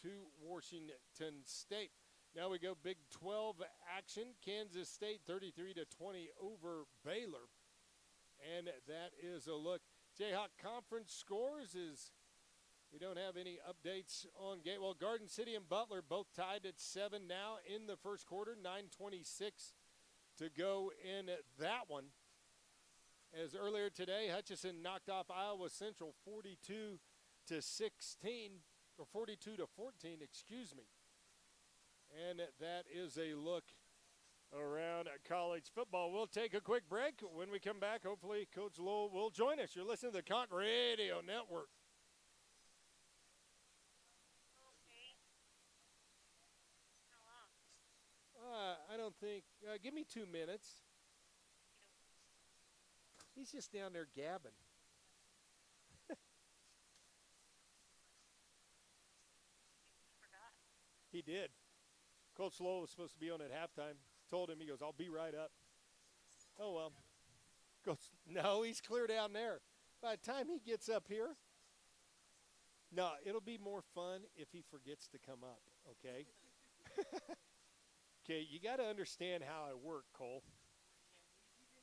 to Washington State. Now we go Big 12 action. Kansas State 33-20 over Baylor. And that is a look. Jayhawk Conference scores is we don't have any updates on game. Well, Garden City and Butler both tied at 7 now in the first quarter. 9:26 to go in that one. As earlier today, Hutchinson knocked off Iowa Central 42-16, or 42-14, excuse me. And that is a look around college football. We'll take a quick break. When we come back, hopefully Coach Lowell will join us. You're listening to the Conch Radio Network. I don't think. Give me 2 minutes. He's just down there gabbing. He did. Coach Lowell was supposed to be on at halftime. Told him, he goes, I'll be right up. Oh, well. No, he's clear down there. By the time he gets up here, no, it'll be more fun if he forgets to come up, okay? Okay, you got to understand how I work, Cole.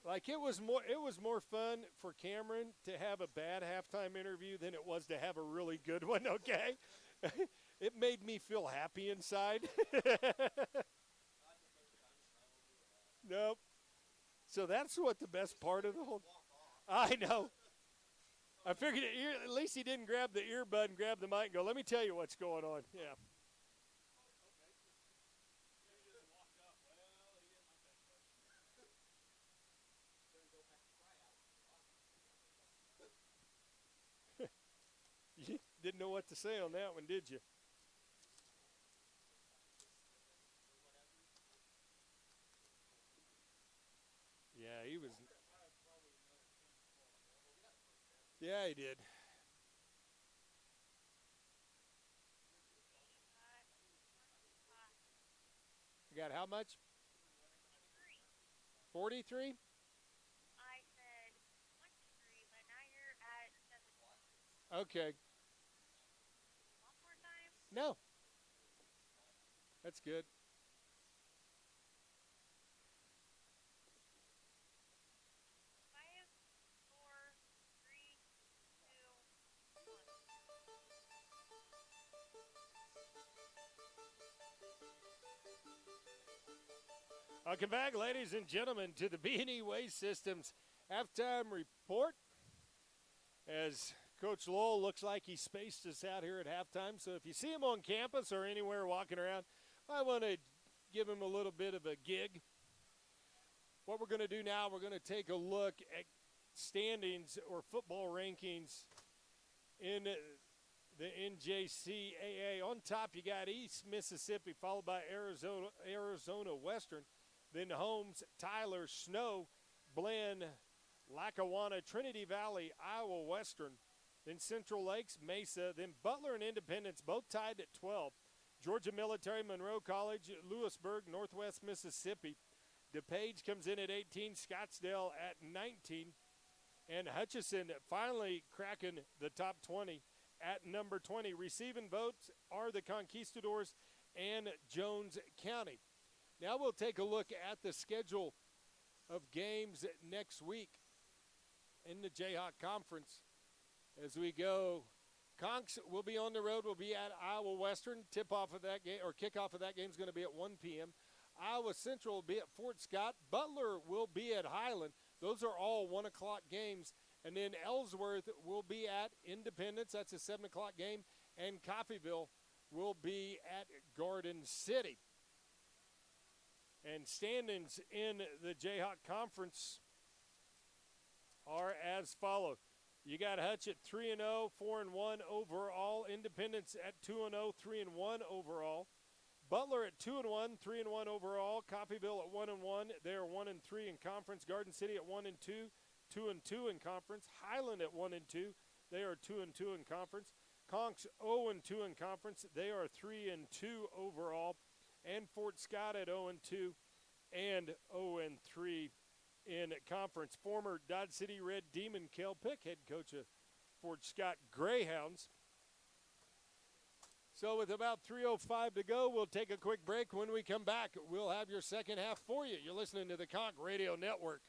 Like it was more fun for Cameron to have a bad halftime interview than it was to have a really good one, okay? It made me feel happy inside. Nope. So that's what the best part of the whole – I know. I figured at least he didn't grab the earbud and grab the mic and go, let me tell you what's going on. Yeah. You didn't know what to say on that one, did you? Yeah, he was. Yeah, he did. You got how much? 43? I said 23, but now you're at 7. Okay. One more time? No. That's good. Five, four, three, two, one. Welcome back, ladies and gentlemen, to the B&E Waste Systems halftime report. As Coach Lowell looks like he spaced us out here at halftime. So if you see him on campus or anywhere walking around, I want to give him a little bit of a gig. What we're going to do now, we're going to take a look at standings or football rankings in the NJCAA. On top, you got East Mississippi, followed by Arizona Western. Then Holmes, Tyler, Snow, Blinn, Lackawanna, Trinity Valley, Iowa Western. Then Central Lakes, Mesa. Then Butler and Independence, both tied at 12. Georgia Military, Monroe College, Lewisburg, Northwest Mississippi. DePage comes in at 18, Scottsdale at 19. And Hutchinson finally cracking the top 20 at number 20. Receiving votes are the Conquistadors and Jones County. Now we'll take a look at the schedule of games next week in the Jayhawk Conference as we go. Conks will be on the road. We'll be at Iowa Western. Tip-off of that game, or kickoff of that game is going to be at 1 p.m. Iowa Central will be at Fort Scott. Butler will be at Highland. Those are all 1 o'clock games. And then Ellsworth will be at Independence. That's a 7 o'clock game. And Coffeyville will be at Garden City. And standings in the Jayhawk Conference are as follows. You got Hutch at 3-0, 4-1 overall. Independence at 2-0, 3-1 overall. Butler at 2-1, 3-1 overall. Coffeyville at 1-1. They are 1-3 in conference. Garden City at 1-2, 2-2 in conference. Highland at 1-2. They are 2-2 in conference. Conks 0-2 in conference. They are 3-2 overall. And Fort Scott at 0-2 and 0-3 in conference. Former Dodge City Red Demon Kel Pick, head coach of Fort Scott Greyhounds. So with about 3:05 to go, we'll take a quick break. When we come back, we'll have your second half for you. You're listening to the Conch Radio Network.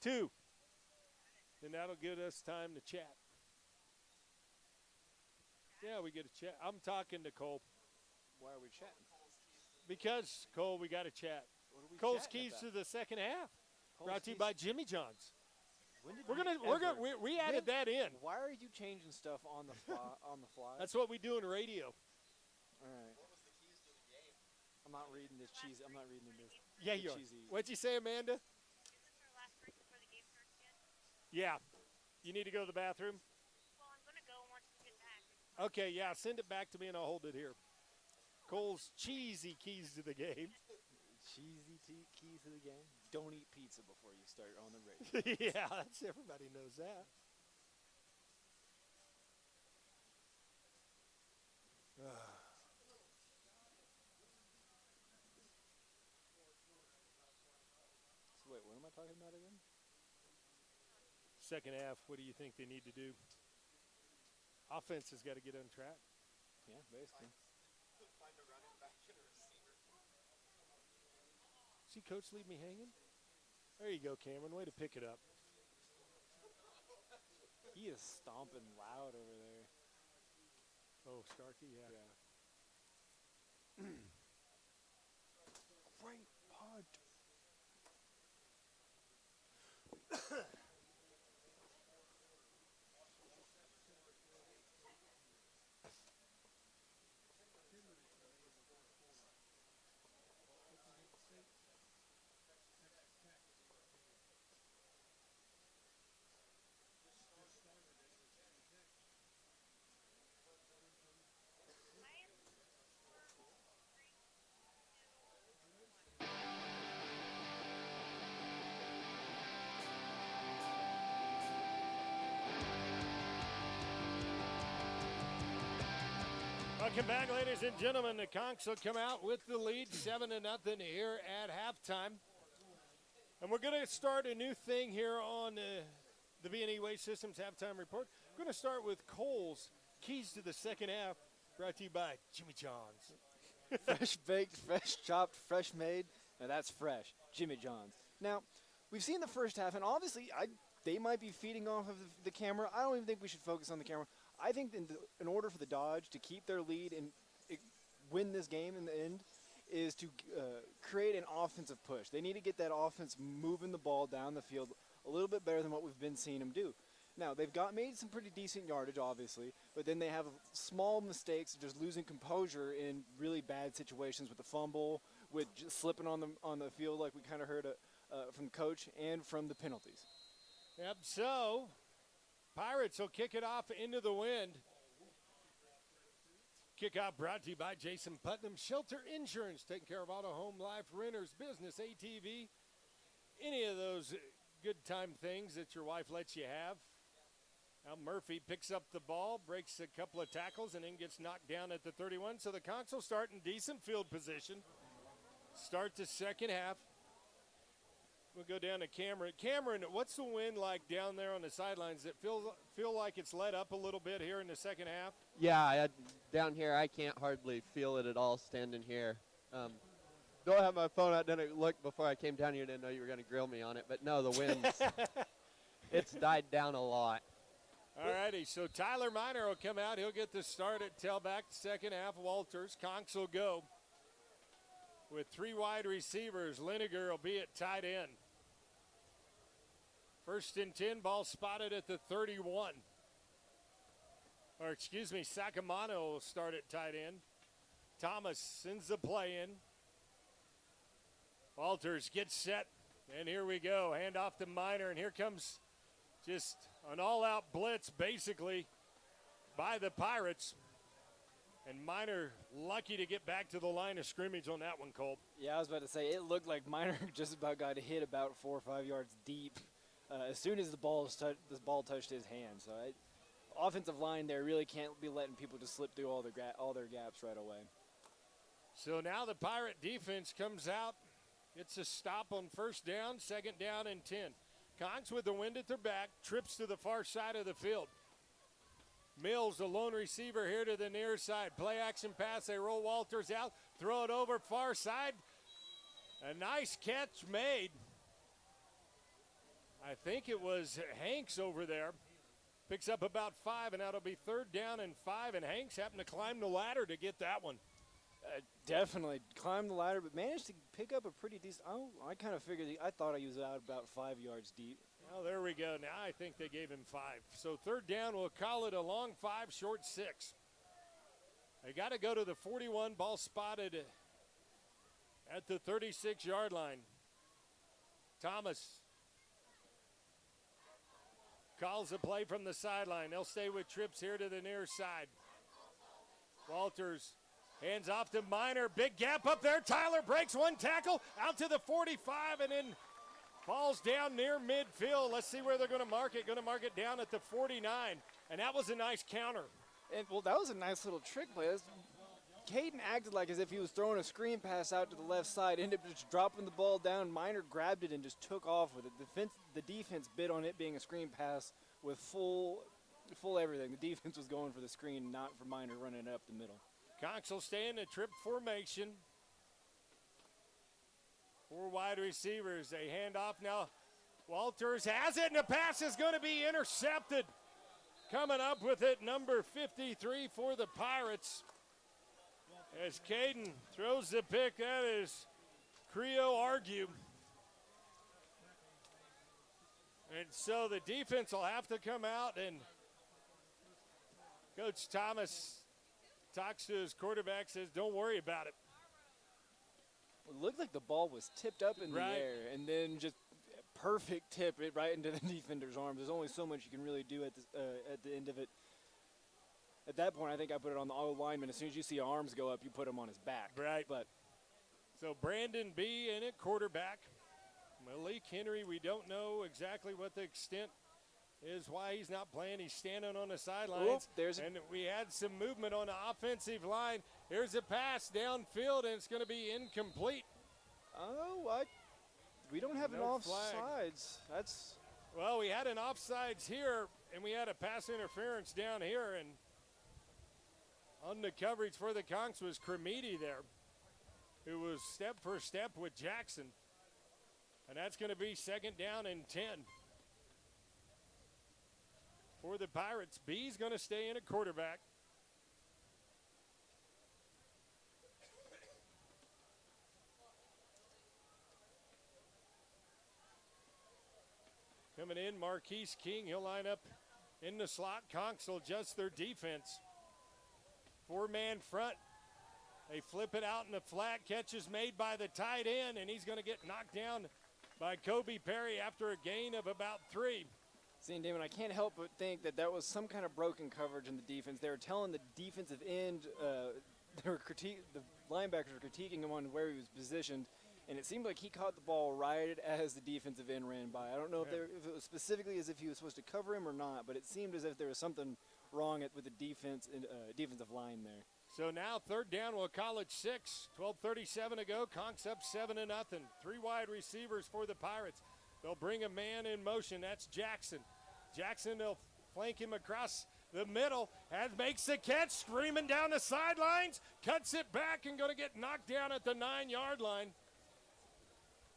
2. And that'll give us time to chat. Yeah, we get a chat. I'm talking to Cole. Why are we chatting? Because, Cole, we got to chat. What are we Cole's chatting keys about? to the second half. Cole's Brought to you keys- by Jimmy John's. When did We're gonna we added that in. Why are you changing stuff on the fly? That's what we do in radio. All right. I'm not reading this cheesy. I'm not reading this. Yeah, the you are. cheesy. What'd you say, Amanda? Is this our last break before the game starts again? Yeah. You need to go to the bathroom? Well, I'm going to go once we get back. Okay, yeah, send it back to me and I'll hold it here. Cole's cheesy keys to the game. Cheesy keys to the game. Don't eat pizza before you start on the radio. Yeah, everybody knows that. So wait, what am I talking about again? Second half, what do you think they need to do? Offense has got to get on track. Yeah, basically. See, Coach, leave me hanging? There you go, Cameron. Way to pick it up. He is stomping loud over there. Oh, Starkey, yeah. Great punt. Welcome back, ladies and gentlemen. The Conchs will come out with the lead, 7-0 here at halftime. And we're going to start a new thing here on the B&E Waste Systems halftime report. We're going to start with Cole's keys to the second half, brought to you by Jimmy John's. Fresh baked, fresh chopped, fresh made. Now that's fresh. Jimmy John's. Now, we've seen the first half, and obviously they might be feeding off of the camera. I don't even think we should focus on the camera. I think in order for the Dodge to keep their lead and win this game in the end is to create an offensive push. They need to get that offense moving the ball down the field a little bit better than what we've been seeing them do. Now, they've made some pretty decent yardage, obviously, but then they have small mistakes, just losing composure in really bad situations with the fumble, with just slipping on the field like we kind of heard from the coach, and from the penalties. Yep, so Pirates will kick it off into the wind. Kickoff brought to you by Jason Putnam Shelter Insurance, taking care of auto, home, life, renters, business, ATV, any of those good time things that your wife lets you have. Now Murphy picks up the ball, breaks a couple of tackles, and then gets knocked down at the 31. So the Conchs will start in decent field position. Start the second half. We'll go down to Cameron. Cameron, what's the wind like down there on the sidelines? It feel like it's let up a little bit here in the second half? Yeah, down here I can't hardly feel it at all standing here. Don't have my phone out. Didn't look before I came down here. Didn't know you were going to grill me on it. But no, the wind, it's died down a lot. All righty, so Tyler Miner will come out. He'll get the start at tailback. Second half, Walters. Conchs will go with three wide receivers. Liniger will be at tight end. First and 10, ball spotted at the 31. Or excuse me, Sacamano will start at tight end. Thomas sends the play in. Walters gets set, and here we go. Hand off to Miner, and here comes just an all-out blitz, basically, by the Pirates. And Miner lucky to get back to the line of scrimmage on that one, Cole. Yeah, I was about to say, it looked like Miner just about got hit about 4 or 5 yards deep as soon as the ball touched his hand. So offensive line there really can't be letting people just slip through all their gaps right away. So now the Pirate defense comes out. It's a stop on first down, second down and 10. Conchs with the wind at their back, trips to the far side of the field. Mills, the lone receiver here to the near side. Play action pass. They roll Walters out. Throw it over far side. A nice catch made. I think it was Hanks over there. Picks up about 5, and that'll be 3rd down and 5. And Hanks happened to climb the ladder to get that one. Definitely climbed the ladder, but managed to pick up a pretty decent. Oh, I kind of figured. I thought he was out about 5 yards deep. Well, there we go. Now I think they gave him 5. So 3rd down, we'll call it a long 5, short 6. They got to go to the 41. Ball spotted at the 36-yard line. Thomas calls the play from the sideline. They'll stay with trips here to the near side. Walters hands off to Minor. Big gap up there. Tyler breaks one tackle out to the 45 and then falls down near midfield. Let's see where they're going to mark it. Going to mark it down at the 49. And that was a nice counter. And, well, that was a nice little trick play. Caden acted like as if he was throwing a screen pass out to the left side, ended up just dropping the ball down. Minor grabbed it and just took off with it. The defense bid on it being a screen pass with full everything. The defense was going for the screen, not for Minor running it up the middle. Cox will stay in the trip formation. 4 wide receivers. They hand off now. Walters has it, and the pass is going to be intercepted. Coming up with it, number 53 for the Pirates. As Caden throws the pick, that is Creo Argue. And so the defense will have to come out, and Coach Thomas talks to his quarterback, says, don't worry about it. It looked like the ball was tipped up in the Right. air, and then just perfect tip it right into the defender's arms. There's only so much you can really do at the end of it. At that point, I think I put it on the O lineman. As soon as you see arms go up, you put him on his back. Right. But So Brandon B in it, quarterback. Malik Henry, we don't know exactly what the extent is why he's not playing. He's standing on the sidelines. And we had some movement on the offensive line. Here's a pass downfield, and it's going to be incomplete. We don't have No an flag. offsides. Well, we had an offsides here, and we had a pass interference down here, and on the coverage for the Conks was Cremiti there, who was step for step with Jackson. And that's going to be 2nd down and 10. For the Pirates, B's going to stay in at quarterback. Coming in, Marquise King. He'll line up in the slot. Conks will adjust their defense. 4-man front. They flip it out in the flat. Catch is made by the tight end, and he's going to get knocked down by Kobe Perry after a gain of about 3. See, Damon, I can't help but think that was some kind of broken coverage in the defense. They were telling the defensive end, the linebackers were critiquing him on where he was positioned, and it seemed like he caught the ball right as the defensive end ran by. I don't know if it was specifically as if he was supposed to cover him or not, but it seemed as if there was something wrong with the defensive line there. So now 3rd down, we'll call it 6. 12:37 to go. Conks up 7-0. 3 wide receivers for the Pirates. They'll bring a man in motion. That's Jackson. Jackson, they'll flank him across the middle. Makes the catch, streaming down the sidelines. Cuts it back and going to get knocked down at the 9-yard line.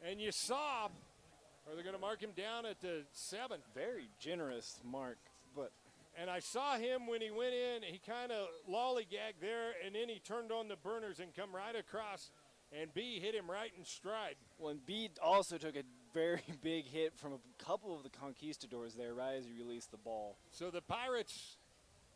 And you saw, or they're going to mark him down at the 7. Very generous mark, but. And I saw him when he went in, he kind of lollygagged there, and then he turned on the burners and come right across, and B hit him right in stride. Well, and B also took a very big hit from a couple of the conquistadors there right as he released the ball. So the Pirates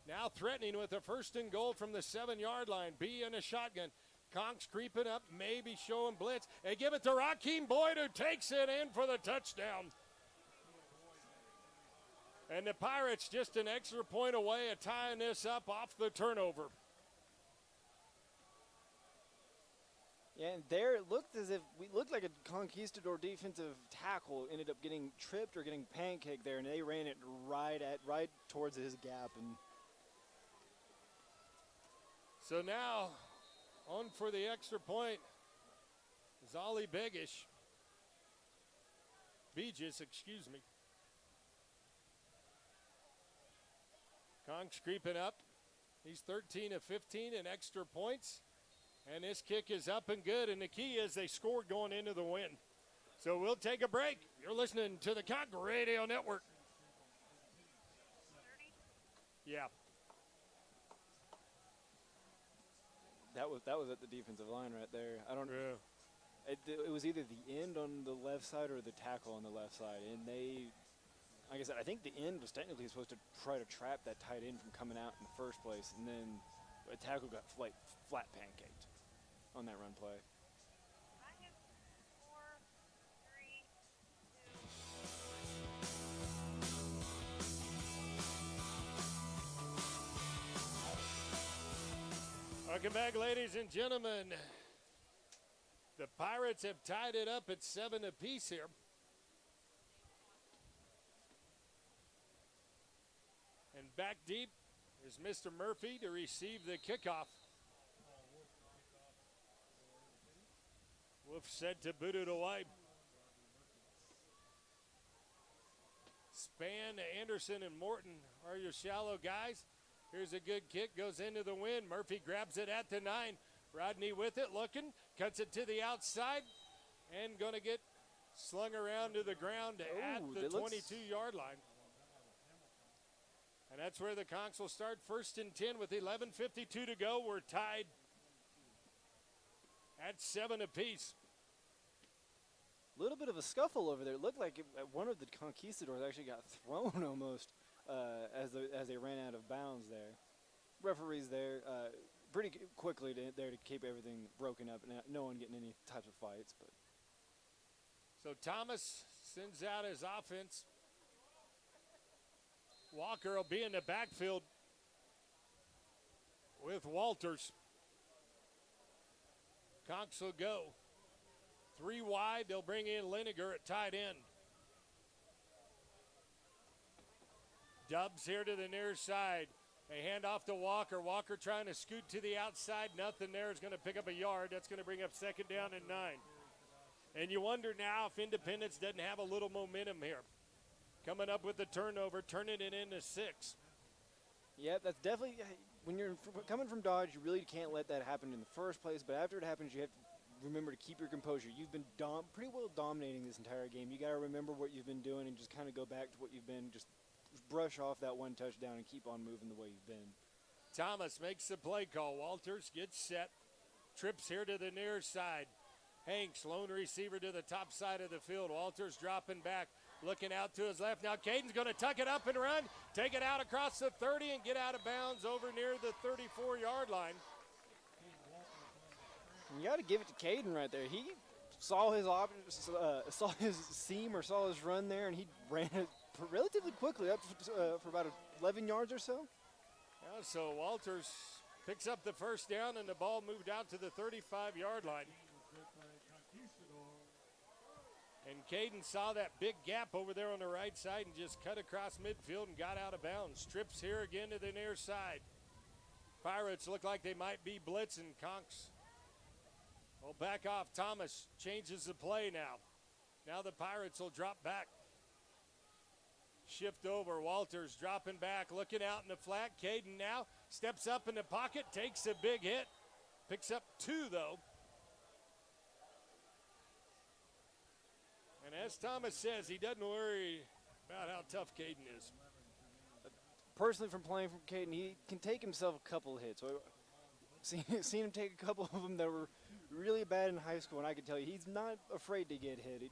now threatening with a 1st and goal from the 7-yard line. B in a shotgun. Conks creeping up, maybe showing blitz. They give it to Rakeem Boyd, who takes it in for the touchdown. And the Pirates just an extra point away of tying this up off the turnover. Yeah, and there it looked as if we looked like a conquistador defensive tackle ended up getting tripped or getting pancaked there, and they ran it right towards his gap. And so now on for the extra point is Ollie Begis. Begis, excuse me. Conks creeping up. He's 13 of 15 in extra points. And this kick is up and good. And the key is they scored going into the win. So we'll take a break. You're listening to the Conk Radio Network. 30. Yeah. That was at the defensive line right there. I don't. Yeah. It was either the end on the left side or the tackle on the left side, and they, like I said, I think the end was technically supposed to try to trap that tight end from coming out in the first place, and then a tackle got flat pancaked on that run play. I have 4, 3, 2. Welcome back, ladies and gentlemen. The Pirates have tied it up at 7 apiece here. And back deep is Mr. Murphy to receive the kickoff. Wolf set to boot it away. Spann, Anderson, and Morton are your shallow guys. Here's a good kick, goes into the wind. Murphy grabs it at the 9. Rodney with it, looking, cuts it to the outside, and going to get slung around to the ground at the 22-yard line. And that's where the Conks will start 1st and 10 with 11:52 to go. We're tied at 7 apiece. A little bit of a scuffle over there. It looked like one of the conquistadors actually got thrown almost as they ran out of bounds there. Referees there pretty quickly there to keep everything broken up and no one getting any types of fights. But so Thomas sends out his offense. Walker will be in the backfield with Walters. Conks will go 3 wide. They'll bring in Liniger at tight end. Dubs here to the near side. They hand off to Walker. Walker trying to scoot to the outside. Nothing there is going to pick up a yard. That's going to bring up 2nd down and 9. And you wonder now if Independence doesn't have a little momentum here. Coming up with the turnover, turning it into 6. yeah, that's definitely when you're coming from Dodge, you really can't let that happen in the first place. But after it happens, you have to remember to keep your composure. You've been pretty well dominating this entire game. You got to remember what you've been doing and just kind of go back to what you've been. Just brush off that one touchdown and keep on moving the way you've been. Thomas makes the play call. Walters gets set. Trips here to the near side. Hanks, lone receiver to the top side of the field. Walters dropping back, looking out to his left. Now Caden's going to tuck it up and run, take it out across the 30 and get out of bounds over near the 34-yard line. You got to give it to Caden right there. He saw his seam or saw his run there, and he ran it relatively quickly up for about 11 yards or so. Yeah, so Walters picks up the 1st down, and the ball moved out to the 35-yard line. And Caden saw that big gap over there on the right side and just cut across midfield and got out of bounds. Trips here again to the near side. Pirates look like they might be blitzing. Conks will back off. Thomas changes the play now. Now the Pirates will drop back. Shift over. Walters dropping back, looking out in the flat. Caden now steps up in the pocket, takes a big hit. Picks up 2, though. And as Thomas says, he doesn't worry about how tough Caden is. Personally, from playing from Caden, he can take himself a couple of hits. Seen him take a couple of them that were really bad in high school, and I can tell you he's not afraid to get hit.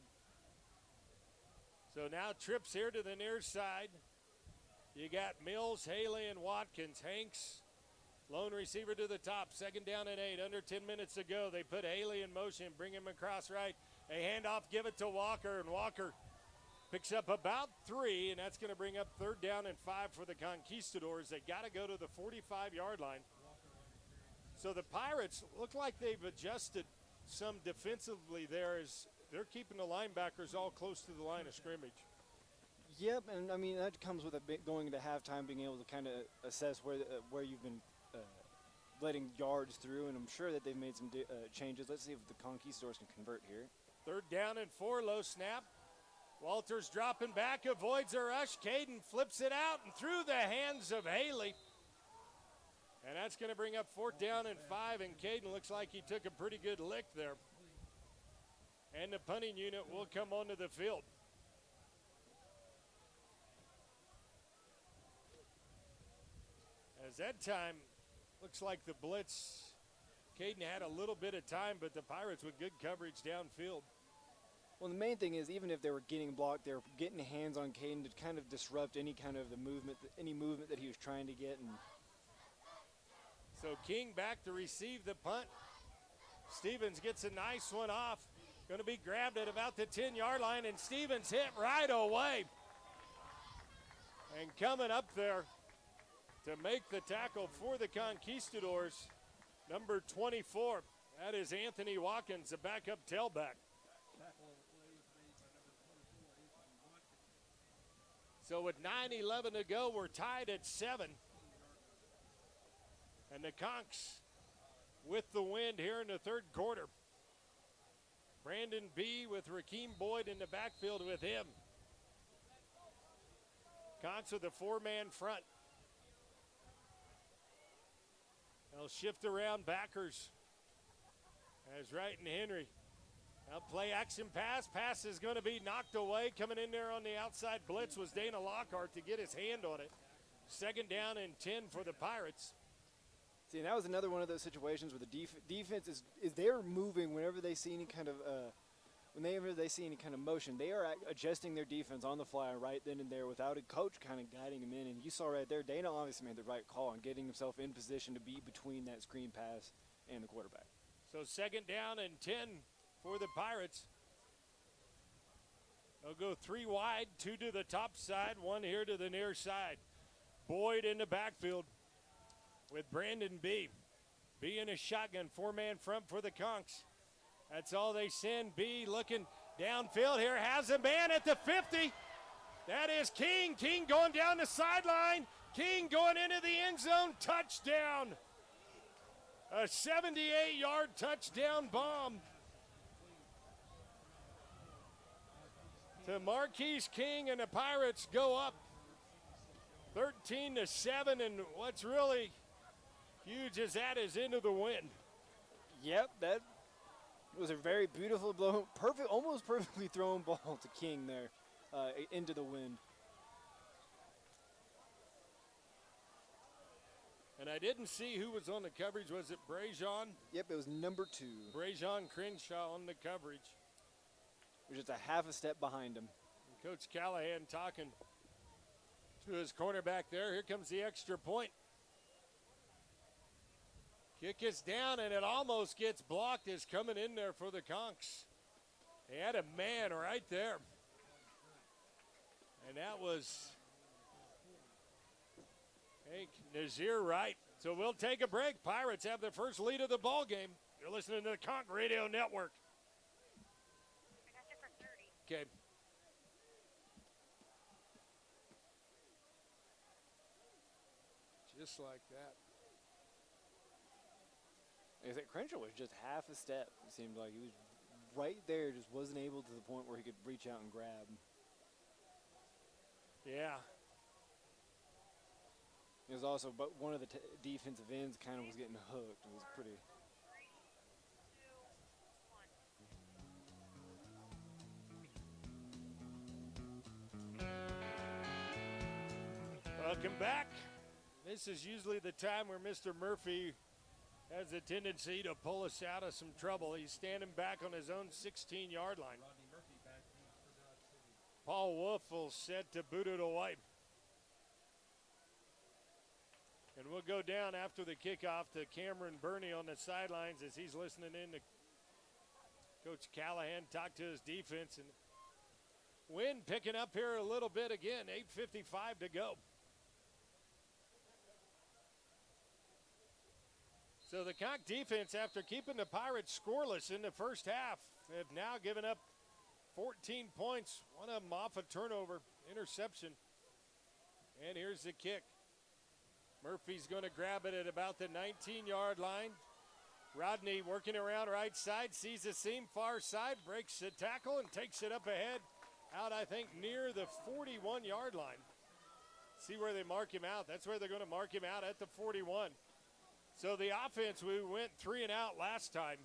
So now trips here to the near side. You got Mills, Haley, and Watkins. Hanks, lone receiver to the top. 2nd down and 8. Under 10 minutes to go. They put Haley in motion, bring him across right. A handoff, give it to Walker, and Walker picks up about 3, and that's going to bring up 3rd down and 5 for the Conquistadors. They got to go to the 45-yard line. So the Pirates look like they've adjusted some defensively there as they're keeping the linebackers all close to the line of scrimmage. Yep, and I mean that comes with going into halftime, being able to kind of assess where you've been letting yards through, and I'm sure that they've made some changes. Let's see if the Conquistadors can convert here. 3rd down and 4, low snap. Walters dropping back, avoids a rush. Caden flips it out and through the hands of Haley. And that's going to bring up 4th down and 5, and Caden looks like he took a pretty good lick there. And the punting unit will come onto the field. As that time, looks like the blitz, Caden had a little bit of time, but the Pirates with good coverage downfield. Well, the main thing is, even if they were getting blocked, they were getting hands on Caden to kind of disrupt any kind of the movement, any movement that he was trying to get. And so King back to receive the punt. Stevens gets a nice one off. Going to be grabbed at about the 10-yard line, and Stevens hit right away. And coming up there to make the tackle for the Conquistadors, number 24. That is Anthony Watkins, the backup tailback. So with 9:11 to go, we're tied at 7. And the Conks with the wind here in the third quarter. Brandon B with Rakeem Boyd in the backfield with him. Conks with a 4-man front. They'll shift around backers as Wright and Henry. Now play action pass. Pass is going to be knocked away. Coming in there on the outside blitz was Dana Lockhart to get his hand on it. 2nd down and 10 for the Pirates. see, and that was another one of those situations where the defense is they're moving whenever they see any kind of whenever they see any kind of motion. They are adjusting their defense on the fly right then and there without a coach kind of guiding them in. And you saw right there, Dana obviously made the right call on getting himself in position to be between that screen pass and the quarterback. So 2nd down and 10 for the Pirates. They'll go 3 wide, 2 to the top side, 1 here to the near side. Boyd in the backfield with Brandon B. B in a shotgun, 4-man front for the Conks. That's all they send. B looking downfield here, has a man at the 50. That is King. King going down the sideline. King going into the end zone, touchdown. A 78-yard touchdown bomb to Marquise King, and the Pirates go up 13-7, and what's really huge is that is into the wind. Yep, that was a very beautiful blow, almost perfectly thrown ball to King there into the wind. And I didn't see who was on the coverage. Was it Brajon? Yep, it was number 2. Brajon Crenshaw on the coverage. It was just a half a step behind him. And Coach Callahan talking to his cornerback there. Here comes the extra point. Kick is down, and it almost gets blocked. Is coming in there for the Conks. They had a man right there. And that was Hank Nazir Wright. So we'll take a break. Pirates have the first lead of the ball game. You're listening to the Conk Radio Network. I got you for 30. Okay. Just like that. Like I said, Crenshaw was just half a step. It seemed like he was right there, just wasn't able to the point where he could reach out and grab. Yeah. It was also, but one of the defensive ends kind of was getting hooked. It was pretty. 3, 2, 1. Welcome back. This is usually the time where Mr. Murphy has a tendency to pull us out of some trouble. He's standing back on his own 16-yard line. Paul Wolf will set to boot it away. And we'll go down after the kickoff to Cameron Burney on the sidelines as he's listening in to Coach Callahan talk to his defense. And wind picking up here a little bit again, 8:55 to go. So the Conk defense, after keeping the Pirates scoreless in the first half, have now given up 14 points, one of them off a turnover, interception. And here's the kick. Murphy's going to grab it at about the 19-yard line. Rodney working around right side, sees the seam far side, breaks the tackle and takes it up ahead out, I think, near the 41-yard line. See where they mark him out. That's where they're going to mark him out, at the 41. So the offense, we went 3 and out last time.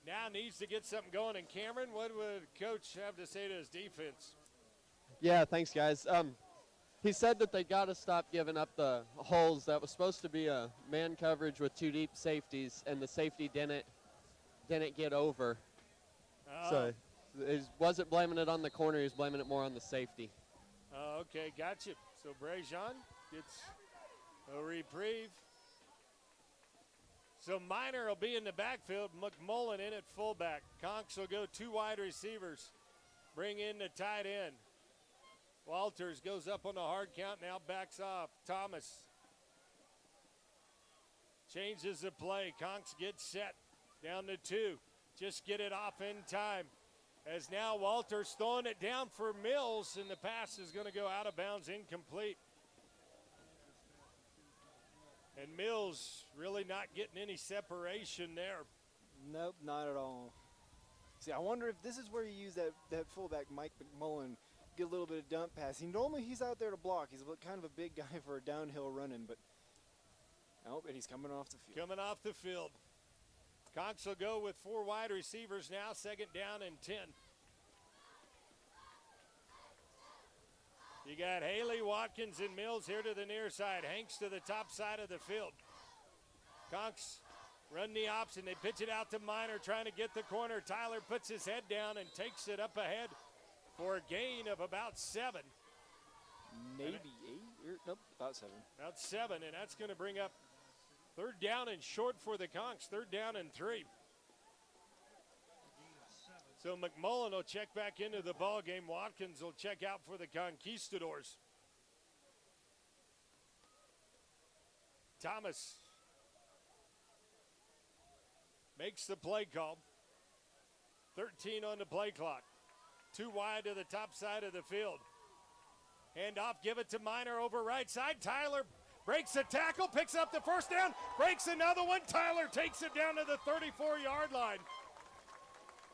Now needs to get something going. And Cameron, what would Coach have to say to his defense? Yeah, thanks, guys. He said that they got to stop giving up the holes. That was supposed to be a man coverage with 2 deep safeties, and the safety didn't get over. So he wasn't blaming it on the corner. He was blaming it more on the safety. Okay, gotcha. So Brejon gets a reprieve. So Minor will be in the backfield. McMullen in at fullback. Conks will go 2 wide receivers. Bring in the tight end. Walters goes up on the hard count, now backs off. Thomas changes the play. Conks gets set down to 2. Just get it off in time. As now Walters throwing it down for Mills, and the pass is going to go out of bounds, incomplete. And Mills really not getting any separation there. Nope, not at all. See, I wonder if this is where you use that fullback, Mike McMullen, get a little bit of dump passing. Normally he's out there to block. He's kind of a big guy for a downhill running, but nope, and he's coming off the field. Coming off the field. Conks will go with 4 wide receivers now, 2nd down and 10. You got Haley, Watkins, and Mills here to the near side. Hanks to the top side of the field. Conks run the option. They pitch it out to Minor, trying to get the corner. Tyler puts his head down and takes it up ahead for a gain of about 7. Maybe 8? Nope, about 7. About 7, and that's going to bring up 3rd down and short for the Conks. 3rd down and 3. So McMullen will check back into the ball game. Watkins will check out for the Conquistadors. Thomas makes the play call. 13 on the play clock. 2 wide to the top side of the field. Hand off, give it to Minor over right side. Tyler breaks a tackle, picks up the 1st down, breaks another one. Tyler takes it down to the 34-yard line.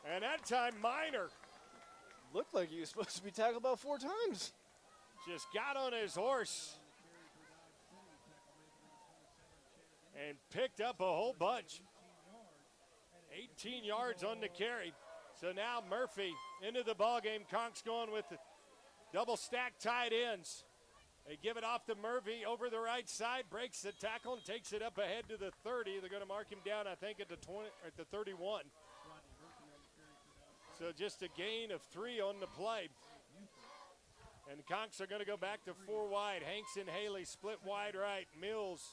And that time, Minor Looked like he was supposed to be tackled about 4 times. just got on his horse and picked up a whole bunch. 18 yards on the carry. So now Murphy into the ballgame. Conks going with the double stack tight ends. They give it off to Murphy over the right side, breaks the tackle and takes it up ahead to the 30. They're going to mark him down, I think, at the 20, at the 31. So just a gain of 3 on the play. And the Conks are going to go back to 4 wide. Hanks and Haley split wide right. Mills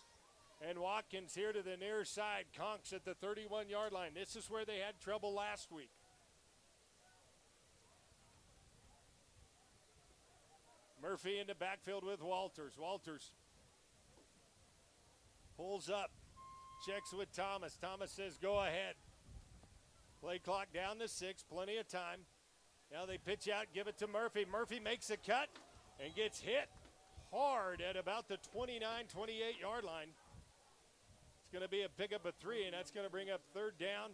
and Watkins here to the near side. Conks at the 31-yard line. This is where they had trouble last week. Murphy in the backfield with Walters. Walters pulls up, checks with Thomas. Thomas says, go ahead. Play clock down to 6, plenty of time. Now they pitch out, give it to Murphy. Murphy makes a cut and gets hit hard at about the 29, 28-yard line. It's going to be a pickup of 3, and that's going to bring up 3rd down.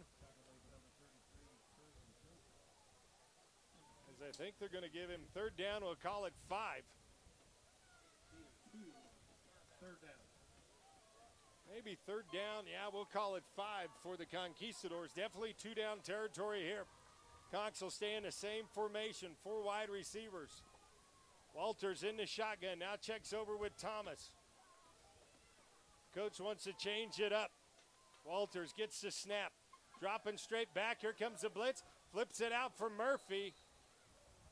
As I think they're going to give him 3rd down. We'll call it 5. 3rd down. Maybe 3rd down. Yeah, we'll call it 5 for the Conquistadors. Definitely 2-down territory here. Conks will stay in the same formation, 4 wide receivers. Walters in the shotgun, now checks over with Thomas. Coach wants to change it up. Walters gets the snap, dropping straight back. Here comes the blitz, flips it out for Murphy.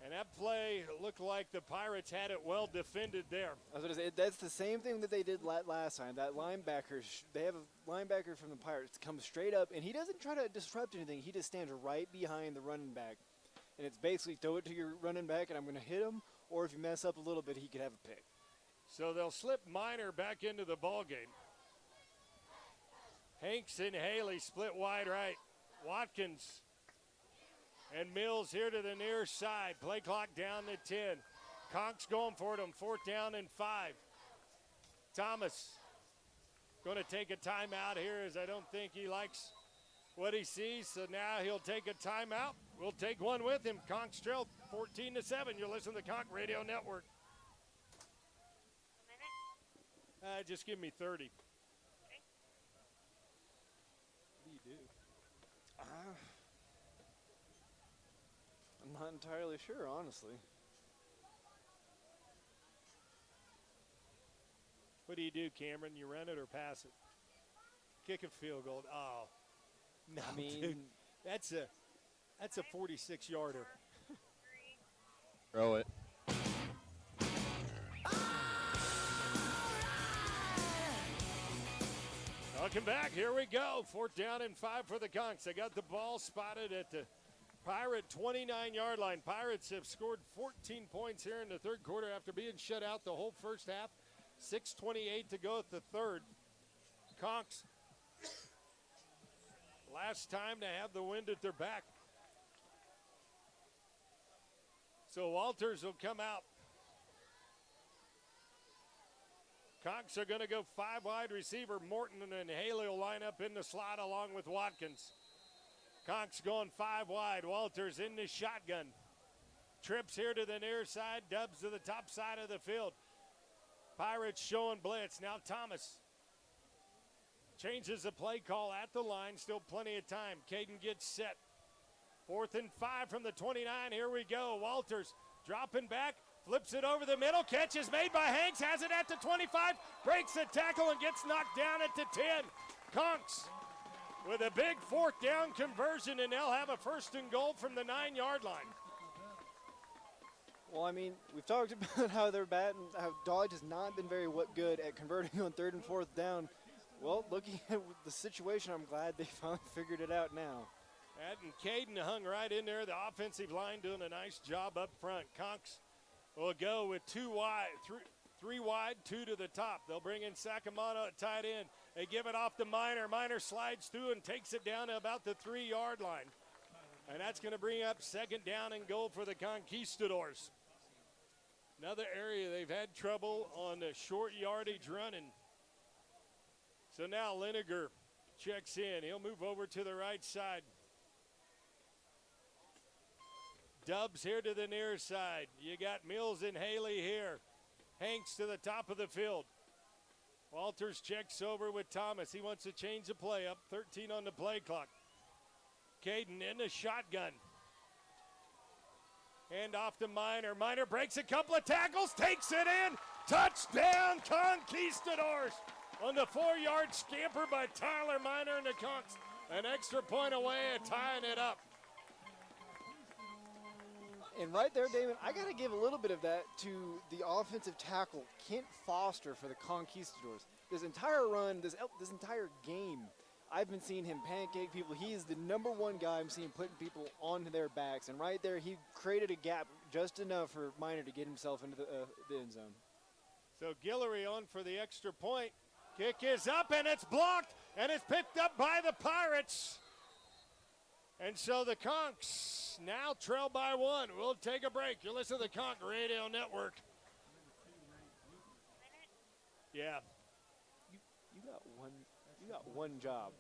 And that play looked like the Pirates had it well defended there. I was going to say, that's the same thing that they did last time. That linebacker, they have a linebacker from the Pirates comes straight up, and he doesn't try to disrupt anything. He just stands right behind the running back. And it's basically throw it to your running back, and I'm going to hit him, or if you mess up a little bit, he could have a pick. So they'll slip Minor back into the ball game. Hanks and Haley split wide right. Watkins and Mills here to the near side. Play clock down to 10. Conks going for them. 4th down and 5. Thomas going to take a timeout here, as I don't think he likes what he sees. So now he'll take a timeout. will take one with him. Conch trail 14-7. You're listening to the Conch Radio Network. A minute. Just give me 30. What do you do? I'm not entirely sure, honestly. What do you do, Cameron? You run it or pass it? Kick a field goal. Oh, no, I mean, dude. That's a 46-yarder. 3. Throw it. Welcome back. Here we go. 4th down and 5 for the Conchs. They got the ball spotted at the Pirate 29-yard line. Pirates have scored 14 points here in the third quarter after being shut out the whole first half. 6:28 to go at the third. Conchs, last time to have the wind at their back. So Walters will come out. Conchs are going to go 5 wide receiver. Morton and Haley will line up in the slot along with Watkins. Conchs going 5 wide. Walters in the shotgun. Trips here to the near side. Dubs to the top side of the field. Pirates showing blitz. Now Thomas changes the play call at the line. Still plenty of time. Caden gets set. 4th and 5 from the 29. Here we go. Walters dropping back. Flips it over the middle. Catch is made by Hanks. Has it at the 25. Breaks the tackle and gets knocked down at the 10. Conchs with a big 4th down conversion, and they'll have a 1st and goal from the 9-yard line. Well, I mean, we've talked about how they're bad and how Dodge has not been very good at converting on 3rd and 4th down. Well, looking at the situation, I'm glad they finally figured it out now. And Caden hung right in there. The offensive line doing a nice job up front. Conchs will go with 2 wide, 3 wide, 2 to the top. They'll bring in Sacamano at tight end. They give it off to Minor. Minor slides through and takes it down to about the 3-yard line. And that's going to bring up 2nd down and goal for the Conquistadors. Another area they've had trouble on the short yardage running. So now Liniger checks in. He'll move over to the right side. Dubs here to the near side. You got Mills and Haley here. Hanks to the top of the field. Walters checks over with Thomas. He wants to change the play up. 13 on the play clock. Caden in the shotgun. Hand off to Minor. Minor breaks a couple of tackles, takes it in. Touchdown, Conquistadors. On the 4-yard scamper by Tyler Minor and the Conchs. An extra point away and tying it up. And right there, Damon, I got to give a little bit of that to the offensive tackle, Kent Foster, for the Conquistadors. This entire run, this entire game, I've been seeing him pancake people. He is the #1 guy I'm seeing putting people onto their backs. And right there, he created a gap just enough for Minor to get himself into the end zone. So Guillory on for the extra point. Kick is up, and it's blocked, and it's picked up by the Pirates. And so the Conchs now trail by 1. We'll take a break. You're listening to the Conch Radio Network. Yeah. You got one job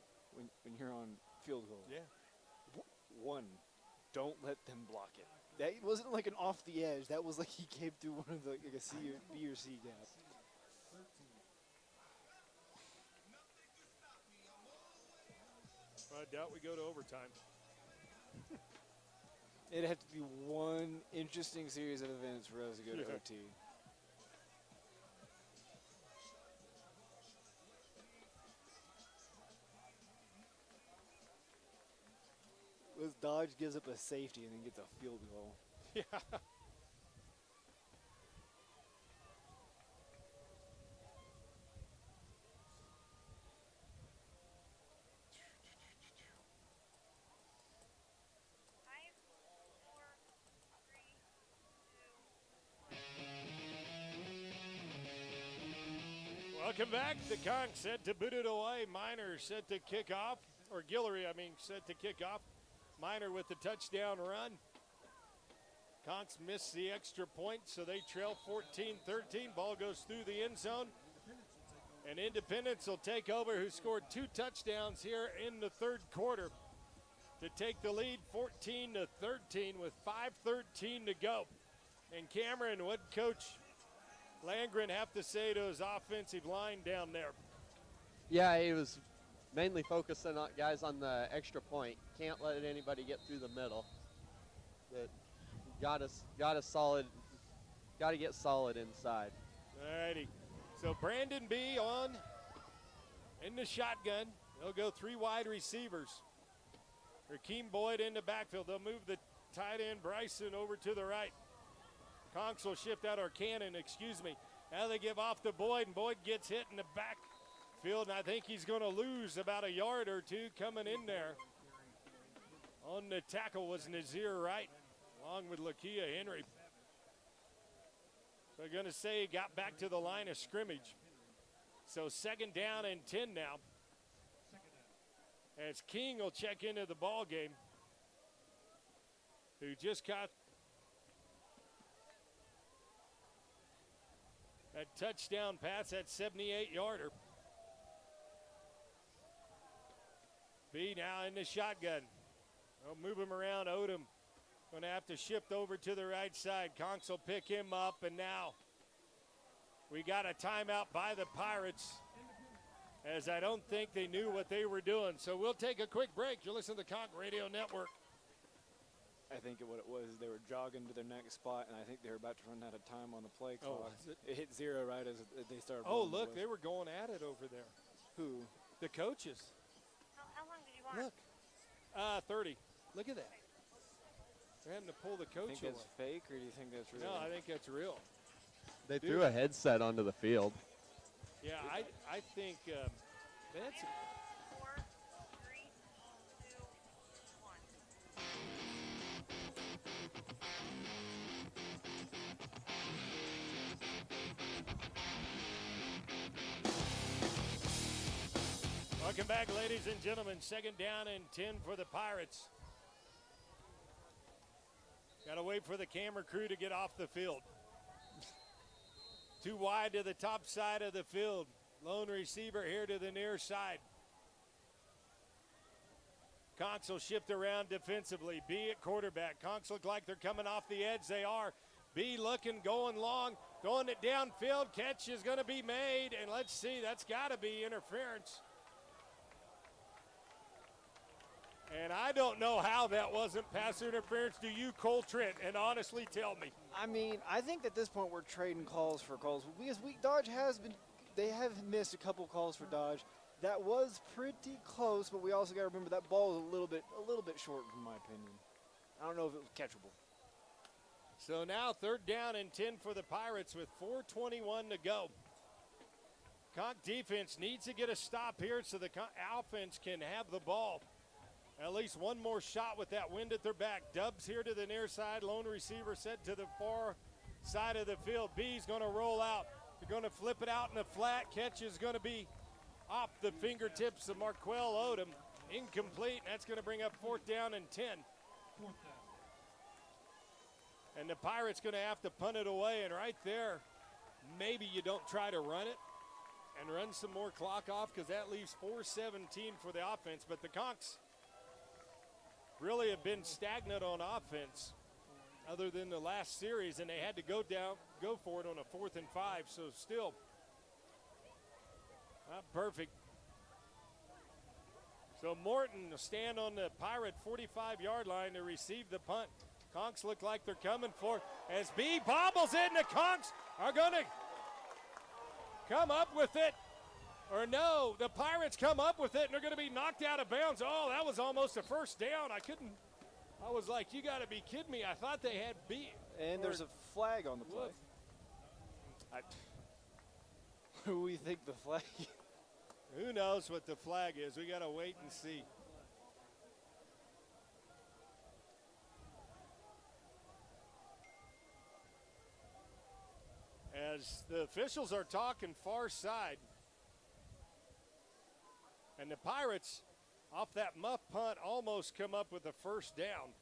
when you're on field goal. Yeah. One. Don't let them block it. That wasn't like an off the edge. That was like he came through one of the like a C or B or C gap. I doubt we go to overtime. It'd have to be one interesting series of events for us to go to Yeah. OT. This Dodge gives up a safety and then gets a field goal. Yeah. Five, four, three, two. Welcome back. The Conch set to boot it away. Minor set to kick off, or Guillory, set to kick off. Minor with the touchdown run. Conchs missed the extra point, so they trail 14-13. Ball goes through the end zone. And Independence will take over, who scored 2 touchdowns here in the third quarter. to take the lead 14-13 with 5:13 to go. And Cameron, what Coach Landgren have to say to his offensive line down there? Yeah, he was mainly focusing on guys on the extra point. Can't let anybody get through the middle. But got us solid. Got to get solid inside. All righty. So Brandon B on in the shotgun. They'll go 3 wide receivers. Rakeem Boyd in the backfield. They'll move the tight end Bryson over to the right. Conks will shift out, or Cannon, excuse me. Now they give off to Boyd, and Boyd gets hit in the backfield, and I think he's going to lose about a yard or two coming in there. On the tackle was Nazir Wright, along with Lakia Henry. So I'm going to say he got back to the line of scrimmage. So 2nd down and 10 now. As King will check into the ball game, who just caught that touchdown pass, that 78-yarder. B now in the shotgun. They'll move him around. Odom going to have to shift over to the right side. Conks will pick him up, and now we got a timeout by the Pirates, as I don't think they knew what they were doing. So we'll take a quick break. You're listening to the Conk Radio Network. I think what it was, they were jogging to their next spot, and I think they were about to run out of time on the play clock. It hit 0 right as they started. Oh, look, they were going at it over there. Who? The coaches. How long did you want? Look, 30. Look at that. They're having to pull the Do you coach think that's away. fake, or do you think that's real? No, I think that's real. They threw a headset onto the field. Yeah, I think that's 4, 3, 2, 1. Welcome back, ladies and gentlemen. 2nd down and 10 for the Pirates. Got to wait for the camera crew to get off the field. Too wide to the top side of the field. Lone receiver here to the near side. Conks will shift around defensively. B at quarterback. Conks look like they're coming off the edge. They are. B looking, going long, throwing it downfield. Catch is going to be made, and let's see, that's got to be interference. And I don't know how that wasn't pass interference. Do you, Cole Trent? And honestly, tell me. I mean, I think at this point we're trading calls for calls. Because Dodge has been, they have missed a couple calls for Dodge. That was pretty close, but we also got to remember that ball was a little bit short, in my opinion. I don't know if it was catchable. So now 3rd down and 10 for the Pirates with 4:21 to go. Conk defense needs to get a stop here so the offense can have the ball. At least one more shot with that wind at their back. Dubs here to the near side. Lone receiver set to the far side of the field. B's going to roll out. They're going to flip it out in the flat. Catch is going to be off the fingertips of Marquell Odom. Incomplete. That's going to bring up 4th down and 10. And the Pirates going to have to punt it away. And right there, maybe you don't try to run it and run some more clock off, because that leaves 4:17 for the offense. But the Conks really have been stagnant on offense other than the last series, and they had to go for it on a 4th and 5, so still not perfect. So Morton will stand on the Pirate 45-yard line to receive the punt. Conks look like they're coming for it as B bobbles in. The Conks are going to come up with it. Or no, the Pirates come up with it, and they're going to be knocked out of bounds. Oh, that was almost a 1st down. I was like, you got to be kidding me. I thought they had B. And there's a flag on the play. Who we think the flag is? Who knows what the flag is? We got to wait and see. As the officials are talking far side. And the Pirates, off that muff punt, almost come up with a 1st down.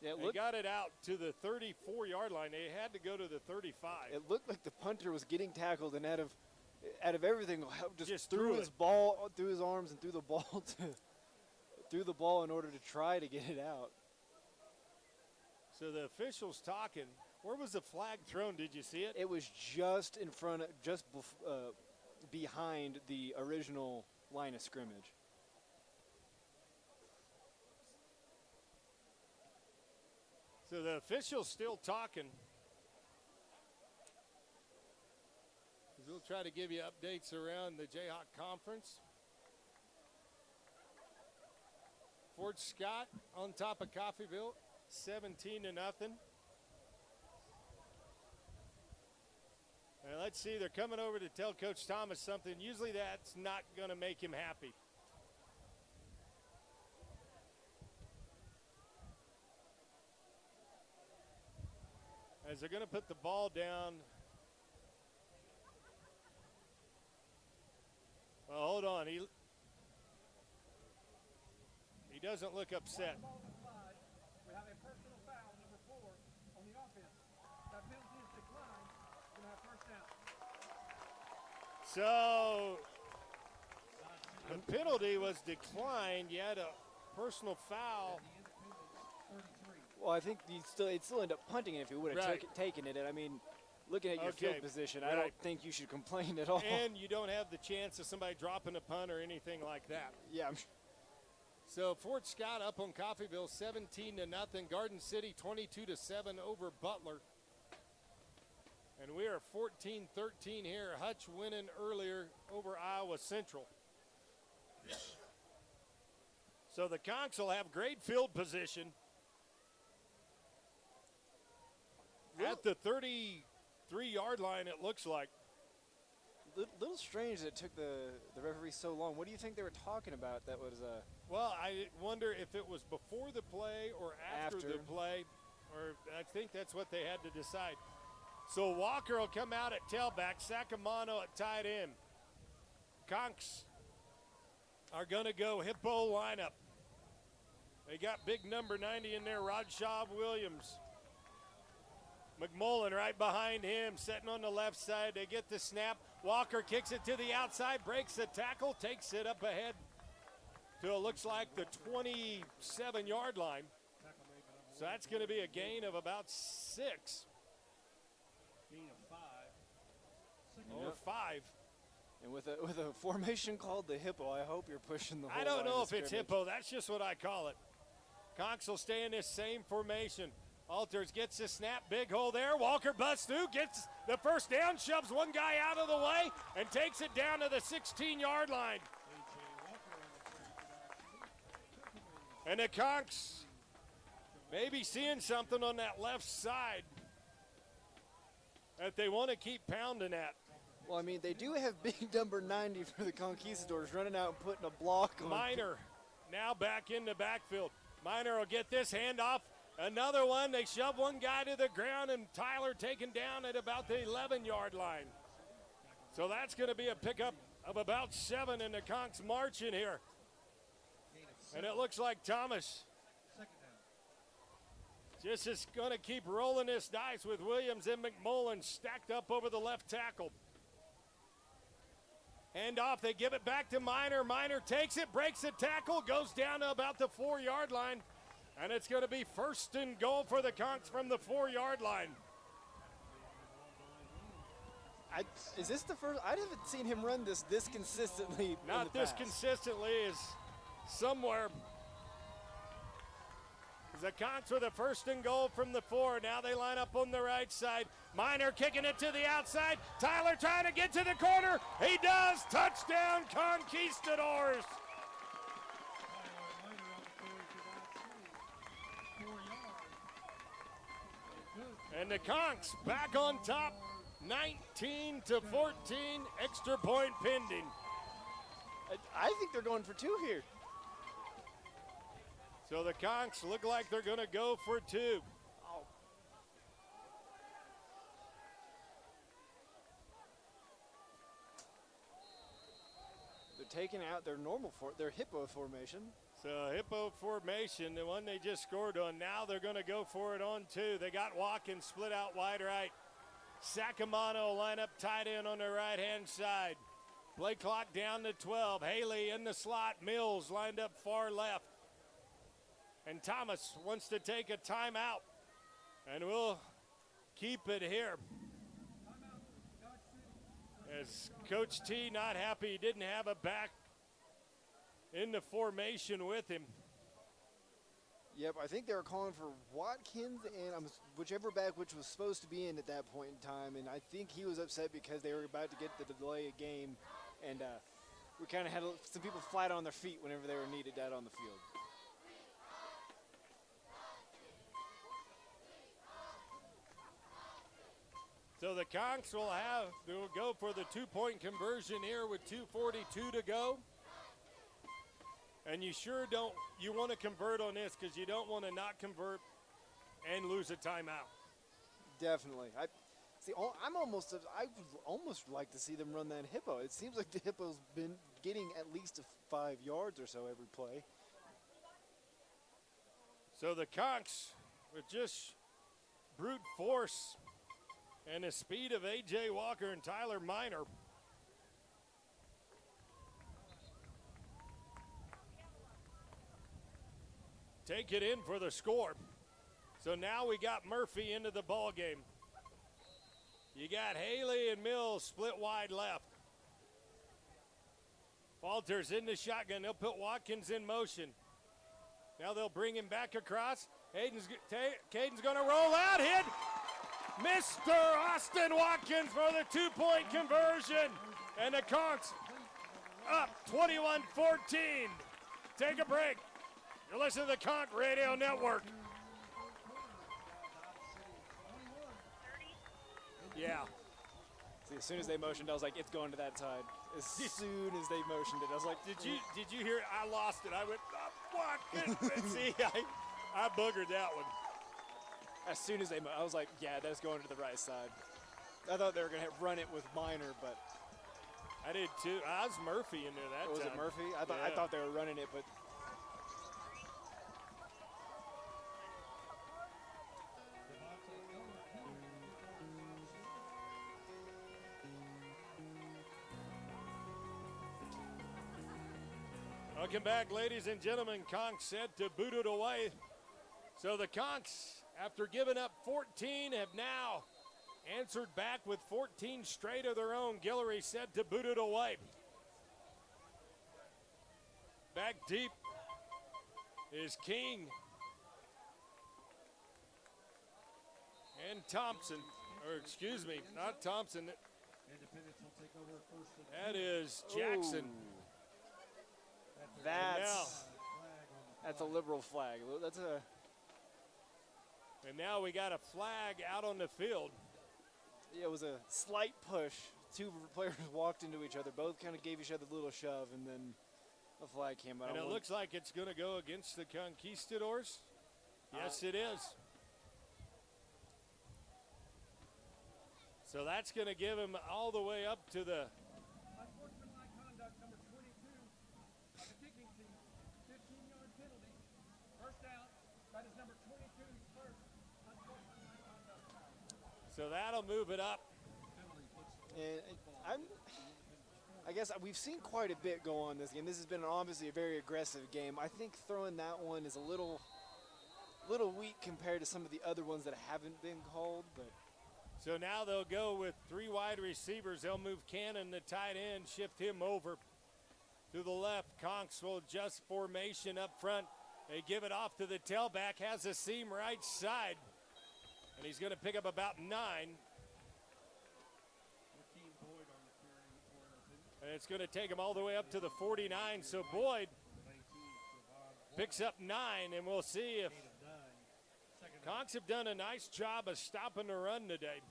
Yeah, they got it out to the 34-yard line. They had to go to the 35. It looked like the punter was getting tackled, and out of everything, just threw threw his ball through his arms and threw the ball threw the ball in order to try to get it out. So the officials talking. Where was the flag thrown? Did you see it? It was just in front, behind the original line of scrimmage. So the official's still talking. We'll try to give you updates around the Jayhawk Conference. Fort Scott on top of Coffeyville, 17-0. And let's see, they're coming over to tell Coach Thomas something. Usually that's not going to make him happy. As they're going to put the ball down. Well, hold on. He doesn't look upset. We have a personal foul, number 4, on the offense. That penalty is declined. We're going to have first down. So the penalty was declined. You had a personal foul. Well, I think it'd still end up punting it if he would have Right. taken it. And I mean, looking at your Okay, field position, I right. don't think you should complain at all. And you don't have the chance of somebody dropping a punt or anything like that. Yeah, So Fort Scott up on Coffeyville, 17-0. Garden City, 22-7 over Butler. And we are 14-13 here. Hutch winning earlier over Iowa Central. So the Conks will have great field position at the 33-yard line, it looks like. little strange that it took the referee so long. What do you think they were talking about that was Well, I wonder if it was before the play or after After. the play, or I think that's what they had to decide. So Walker will come out at tailback, Sacamano at tight end. Conks are going to go hippo lineup. They got big number 90 in there, Radshaw Williams. McMullen right behind him, sitting on the left side. They get the snap. Walker kicks it to the outside, breaks the tackle, takes it up ahead to it looks like the 27-yard line. So that's going to be a gain of about 6. Gain of 5. Or 5. and with a formation called the hippo, I hope you're pushing the whole I don't line know of if it's scrimmage. hippo. That's just what I call it. Conks will stay in this same formation. Alters gets the snap, big hole there. Walker busts through, gets the first down, shoves one guy out of the way, and takes it down to the 16-yard line. And the Conks maybe seeing something on that left side that they want to keep pounding at. Well, I mean, they do have big number 90 for the Conquistadors running out and putting a block on. Minor now back in the backfield. Minor will get this handoff. Another one. They shove one guy to the ground, and Tyler taken down at about the 11-yard line. So that's going to be a pickup of about 7 in the Conks marching here. And it looks like Thomas just is going to keep rolling this dice with Williams and McMullen stacked up over the left tackle. Hand off, they give it back to Minor. Minor takes it, breaks the tackle, goes down to about the 4-yard line. And it's going to be first and goal for the Conks from the 4-yard line. Is this the first? I haven't seen him run this consistently. Not in the this past. consistently, is somewhere. The Conks with a first and goal from the 4. Now they line up on the right side. Minor kicking it to the outside. Tyler trying to get to the corner. He does. Touchdown, Conquistadors. And the Conks back on top, 19-14, extra point pending. I think they're going for 2 here. So the Conks look like they're going to go for 2. They're taking out their their hippo formation. So hippo formation, the one they just scored on. Now they're going to go for it on 2. They got Watkins split out wide right. Sacamano line up tight end on the right-hand side. Play clock down to 12. Haley in the slot. Mills lined up far left. And Thomas wants to take a timeout. And we'll keep it here. As Coach T not happy he didn't have a back in the formation with him. Yep, I think they were calling for Watkins and whichever back which was supposed to be in at that point in time. And I think he was upset because they were about to get the delay of game. And we kind of had some people flat on their feet whenever they were needed out on the field. So the Conks will go for the 2-point conversion here with 2:42 to go. And you want to convert on this because you don't want to not convert and lose a timeout. Definitely. I would almost like to see them run that hippo. It seems like the hippo's been getting at least 5 yards or so every play. So the Conks with just brute force and the speed of A.J. Walker and Tyler Minor. Take it in for the score. So now we got Murphy into the ball game. You got Haley and Mills split wide left. Walters in the shotgun. They'll put Watkins in motion. Now they'll bring him back across. Caden's going to roll out. Hit Mr. Austin Watkins for the 2-point conversion. And the Conks up 21-14. Take a break. You're listening to the Conk Radio Network. Yeah. See, as soon as they motioned, I was like, it's going to that side. As soon as they motioned it, I was like, Did you hear? I lost it. I went, Watkins. See, I boogered that one. As soon as I was like, yeah, that's going to the right side. I thought they were going to run it with Minor, but I did too. I was Murphy in there that was time. it Murphy? I thought they were running it, but Welcome back, ladies and gentlemen. Conks set to boot it away. So the Conks, after giving up 14, have now answered back with 14 straight of their own. Guillory set to boot it away. Back deep is King and Thompson. Or excuse me, not Thompson. That is Jackson. Ooh. That's a liberal flag. And now we got a flag out on the field. Yeah, it was a slight push. Two players walked into each other. Both kind of gave each other a little shove, and then a flag came out. And it looks like it's going to go against the Conquistadors. Yes, it is. So that's going to give him all the way up to the Unsportsmanlike conduct, number 22 of the kicking team. 15-yard penalty. First down. That is number 22's first unsportsmanlike conduct. So that'll move it up. And I guess we've seen quite a bit go on this game. This has been obviously a very aggressive game. I think throwing that one is a little weak compared to some of the other ones that haven't been called, but So now they'll go with 3 wide receivers. They'll move Cannon, the tight end, shift him over to the left. Conks will adjust formation up front. They give it off to the tailback, has a seam right side. And he's going to pick up about 9. And it's going to take him all the way up to the 49. So Boyd picks up 9, and we'll see if Conks have done a nice job of stopping the run today.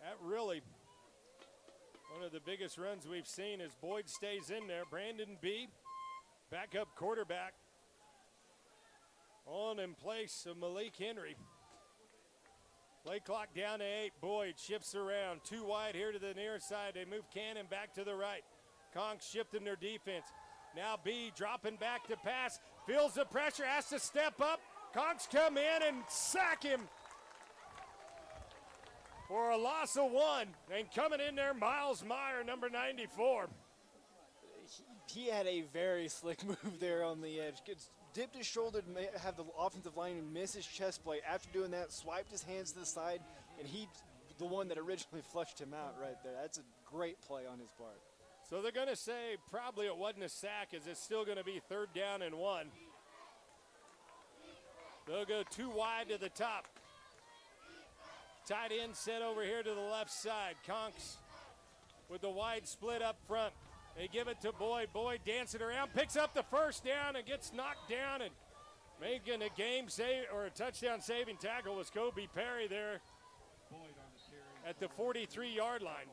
That really, one of the biggest runs we've seen as Boyd stays in there. Brandon B, backup quarterback, on in place of Malik Henry. Play clock down to 8. Boyd shifts around. 2 wide here to the near side. They move Cannon back to the right. Conks shifting their defense. Now B dropping back to pass. Feels the pressure, has to step up. Conks come in and sack him for a loss of 1. And coming in there, Miles Meyer, number 94. he had a very slick move there on the edge. Dipped his shoulder to have the offensive lineman miss his chest plate. After doing that, swiped his hands to the side, and he, the one that originally flushed him out right there. That's a great play on his part. So they're going to say probably it wasn't a sack, as it's still going to be 3rd down and 1. They'll go too wide to the top. Tight end set over here to the left side. Conks with the wide split up front. They give it to Boyd. Boyd dancing around, picks up the 1st down and gets knocked down, and making a game save or a touchdown saving tackle was Kobe Perry there at the 43-yard line.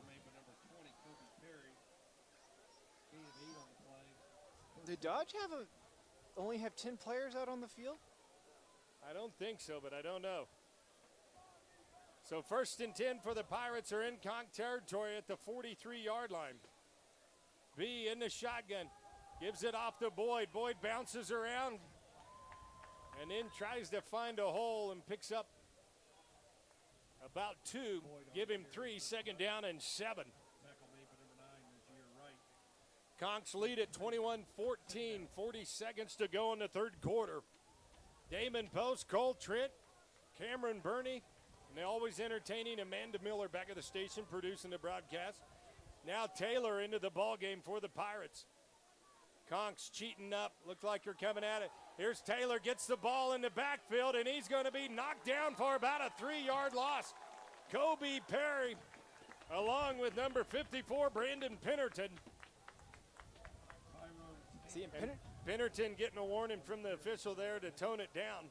Did Dodge only have 10 players out on the field? I don't think so, but I don't know. So 1st and 10 for the Pirates are in Conk territory at the 43-yard line. B in the shotgun, gives it off to Boyd. Boyd bounces around and then tries to find a hole and picks up about 2. Give him 3, 2nd down and 7. Conks lead at 21-14, 40 seconds to go in the 3rd quarter. Damon Post, Cole Trent, Cameron Burney, and they're always entertaining. Amanda Miller back at the station producing the broadcast. Now Taylor into the ball game for the Pirates. Conks cheating up. Looks like you're coming at it. Here's Taylor, gets the ball in the backfield, and he's going to be knocked down for about a 3-yard loss. Kobe Perry, along with number 54, Brandon Pennerton. See, Pennerton getting a warning from the official there to tone it down.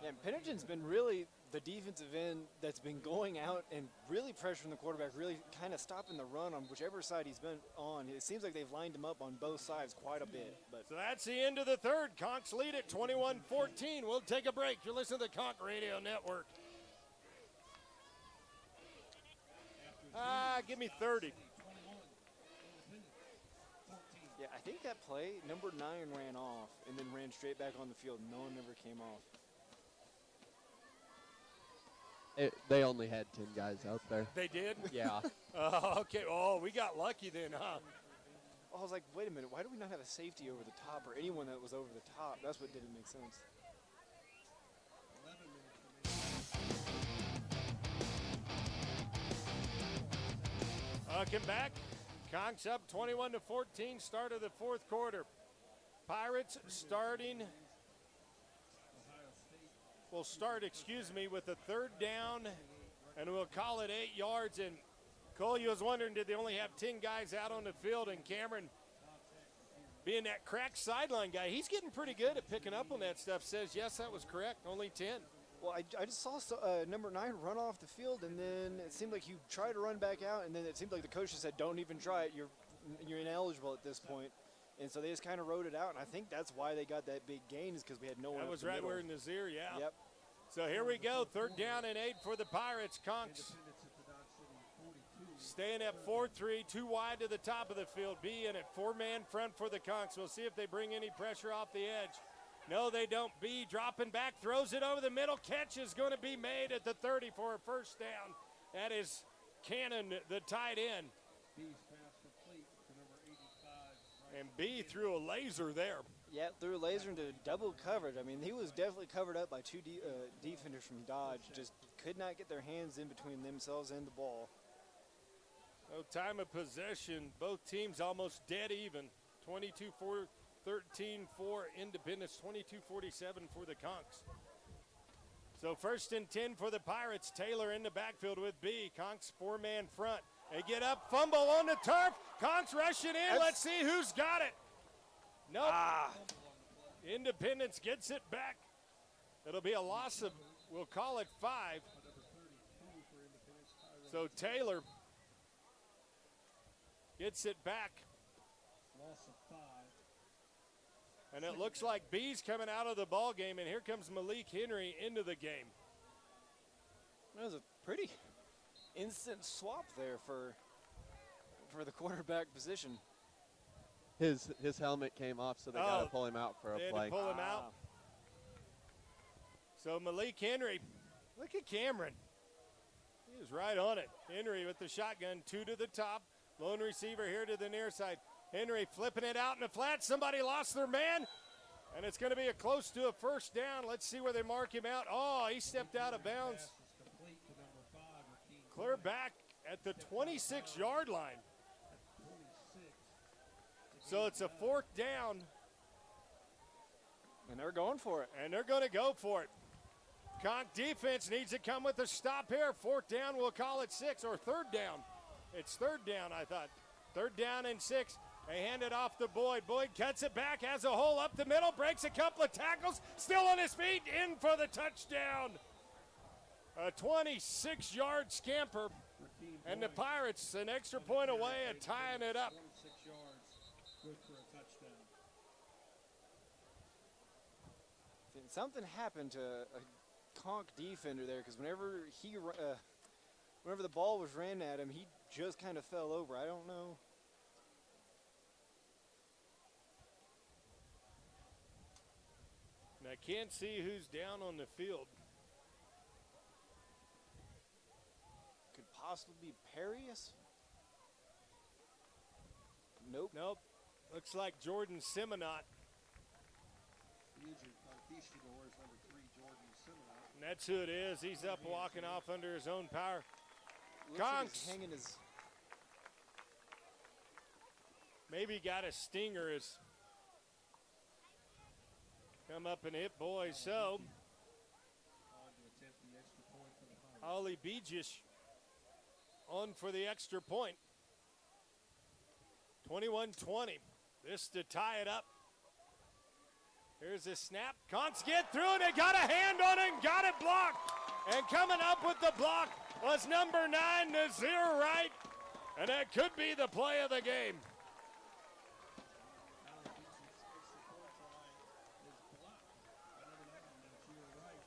Yeah, and Pennerton's been really the defensive end that's been going out and really pressuring the quarterback, really kind of stopping the run on whichever side he's been on. It seems like they've lined him up on both sides quite a bit. But So that's the end of the 3rd. Conks lead at 21-14. We'll take a break. You're listening to the Conk Radio Network. Give me 30. yeah, I think that play, number 9 ran off and then ran straight back on the field. No one ever came off. They only had 10 guys out there. They did? Yeah. Okay. Oh, we got lucky then, huh? I was like, wait a minute, why do we not have a safety over the top or anyone that was over the top? That's what didn't make sense. Welcome back. Conks up 21-14, start of the 4th quarter. Pirates will start with a 3rd down, and we'll call it 8 yards. And Cole, you was wondering, did they only have 10 guys out on the field? And Cameron, being that cracked sideline guy, he's getting pretty good at picking up on that stuff, says, yes, that was correct, only 10. Well, I just saw number 9 run off the field, and then it seemed like you tried to run back out, and then it seemed like the coach just said, don't even try it. You're ineligible at this point. And so they just kind of rode it out, and I think that's why they got that big gain is because we had no one. That was right where Nazir, yeah. Yep. So here we go, 3rd down and 8 for the Pirates. Conks staying at 4-3, too wide to the top of the field. B in at 4-man front for the Conks. We'll see if they bring any pressure off the edge. No, they don't. B dropping back, throws it over the middle. Catch is going to be made at the 30 for a 1st down. That is Cannon, the tight end. And B threw a laser there. Yeah, threw a laser into double coverage. I mean, he was definitely covered up by 2 defenders from Dodge. Just could not get their hands in between themselves and the ball. No time of possession. Both teams almost dead even. 22-13 for Independence, 22-47 for the Conks. So 1st and 10 for the Pirates. Taylor in the backfield with B. Conks 4-man front. They get up, fumble on the turf. Conks rushing in. Let's see who's got it. Nope. Independence gets it back. It'll be a loss of, we'll call it 5. So Taylor gets it back. And it looks like B's coming out of the ball game, and here comes Malik Henry into the game. That was a pretty instant swap there for the quarterback position. His helmet came off, so they got to pull him out for a They play. had to pull him out. So Malik Henry, look at Cameron. He was right on it. Henry with the shotgun, 2 to the top. Lone receiver here to the near side. Henry flipping it out in the flat. Somebody lost their man, and it's going to be close to a first down. Let's see where they mark him out. Oh, he stepped out of bounds. Pass is complete to number 5, Rakeem Clear back at the 26-yard line. 26. So it's a fourth down, And they're going for it. and they're going to go for it. Conk defense needs to come with a stop here. Fourth down, we'll call it 6, or third down. It's third down, I thought. Third down and 6. They hand it off to Boyd. Boyd cuts it back, has a hole up the middle, breaks a couple of tackles, still on his feet, in for the touchdown. A 26-yard scamper, Rakeem and the Boyd, Pirates an extra point away at tying it up. 26 yards, good for a touchdown. Something happened to a Conk defender there because whenever the ball was ran at him, he just kind of fell over. I don't know. And I can't see who's down on the field. Could possibly be Perius? Nope. Nope. Looks like Jordan Simonot. The injured conquistador is number 3, Jordan Simonot. And that's who it is. He's up walking off under his own power. Looks like Conks. he's hanging his. Maybe got a stinger as come up and hit boys. So On to attempt the extra point for the Pirates. Ollie Beegish on for the extra point. 21-20. This to tie it up. Here's a snap. Conks get through and they got a hand on it and got it blocked. And coming up with the block was number 9, Nazir Wright. And that could be the play of the game. Allen Beasley's extra point try is blocked by number 9, Nazir Wright.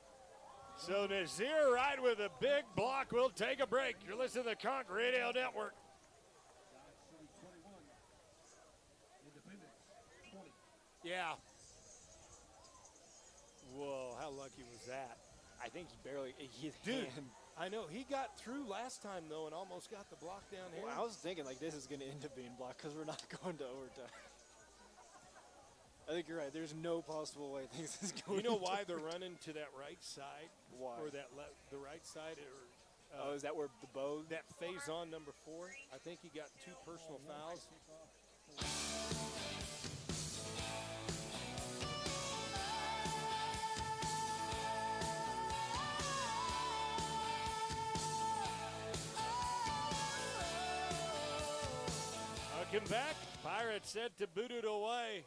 So Nazir Wright with a big block. We'll take a break. You're listening to the Conk Radio Network. Dodge City 21, Independence 20. Yeah. Whoa, how lucky was that? I think he barely. His Dude, hand. I know. He got through last time, though, and almost got the block down here. Well, I was thinking like this is going to end up being blocked because we're not going to overtime. I think you're right. There's no possible way things is going. You know into why they're overtime. running to that right side? Why? Or that the right side? Or Oh, is that where the bow? that phase on number 4? I think he got 2 personal fouls. Welcome back. Pirates set to boot it away.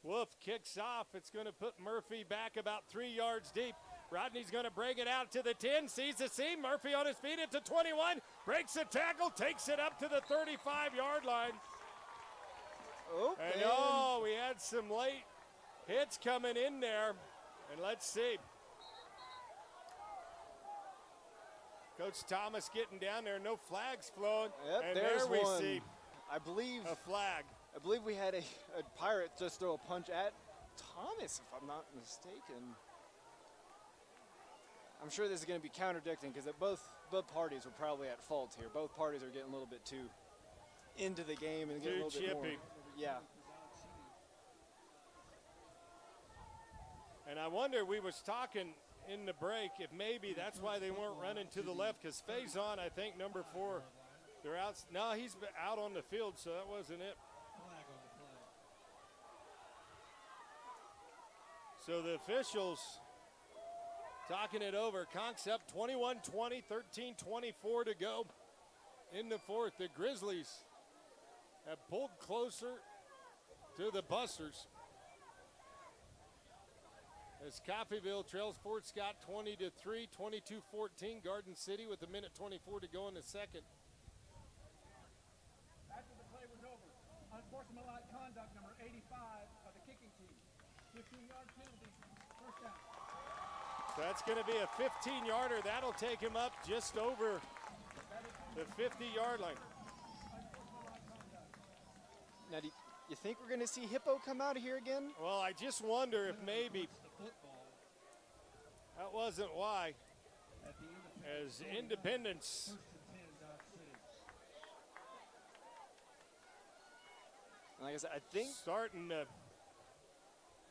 Wolf kicks off. It's going to put Murphy back about 3 yards deep. Rodney's going to break it out to the 10, sees the seam. Murphy on his feet at the 21, breaks the tackle, takes it up to the 35-yard line. Oh, And oh, we had some late hits coming in there. And let's see. Coach Thomas getting down there, no flags flowing. Yep, and there's there we one. see I believe a flag. we had a Pirate just throw a punch at Thomas, if I'm not mistaken. I'm sure this is going to be contradicting because both parties were probably at fault here. Both parties are getting a little bit too into the game and getting Too a little bit more. chippy. Yeah. And I wonder, we was talking in the break, if maybe that's why they weren't running to the left, because Faison, I think, number 4, they're out. No, he's out on the field, so that wasn't it. Flag on the play. So the officials talking it over. Conks up 21-20, 13-24 to go in the 4th. The Grizzlies have pulled closer to the Busters. As Coffeyville trails Fort Scott 20-3, 22-14. Garden City with a minute 24 to go in the second. After the play was over, unsportsmanlike conduct number 85 of the kicking team. 15-yard penalty, first down. So that's going to be a 15-yarder. That'll take him up just over the 50-yard line. Unsportsmanlike conduct. Now, do you think we're going to see Hippo come out of here again? Well, I just wonder if maybe The football that wasn't why, at the as Independence First and 10, Dodge City. Like I said, I think starting to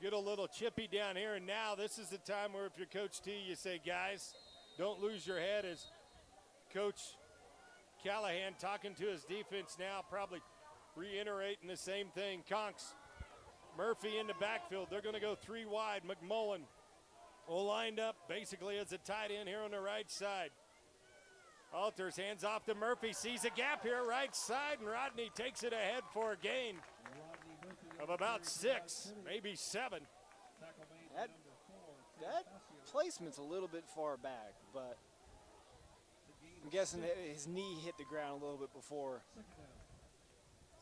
get a little chippy down here, and now this is the time where if you're Coach T, you say, guys, don't lose your head, as Coach Callahan talking to his defense now, probably reiterating the same thing. Conks, Murphy in the backfield. They're going to go 3 wide. McMullen will lined up basically as a tight end here on the right side. Walters hands off to Murphy, sees a gap here, right side, and Rodney takes it ahead for a gain of about 6, maybe 7. that placement's a little bit far back, but I'm guessing that his knee hit the ground a little bit before.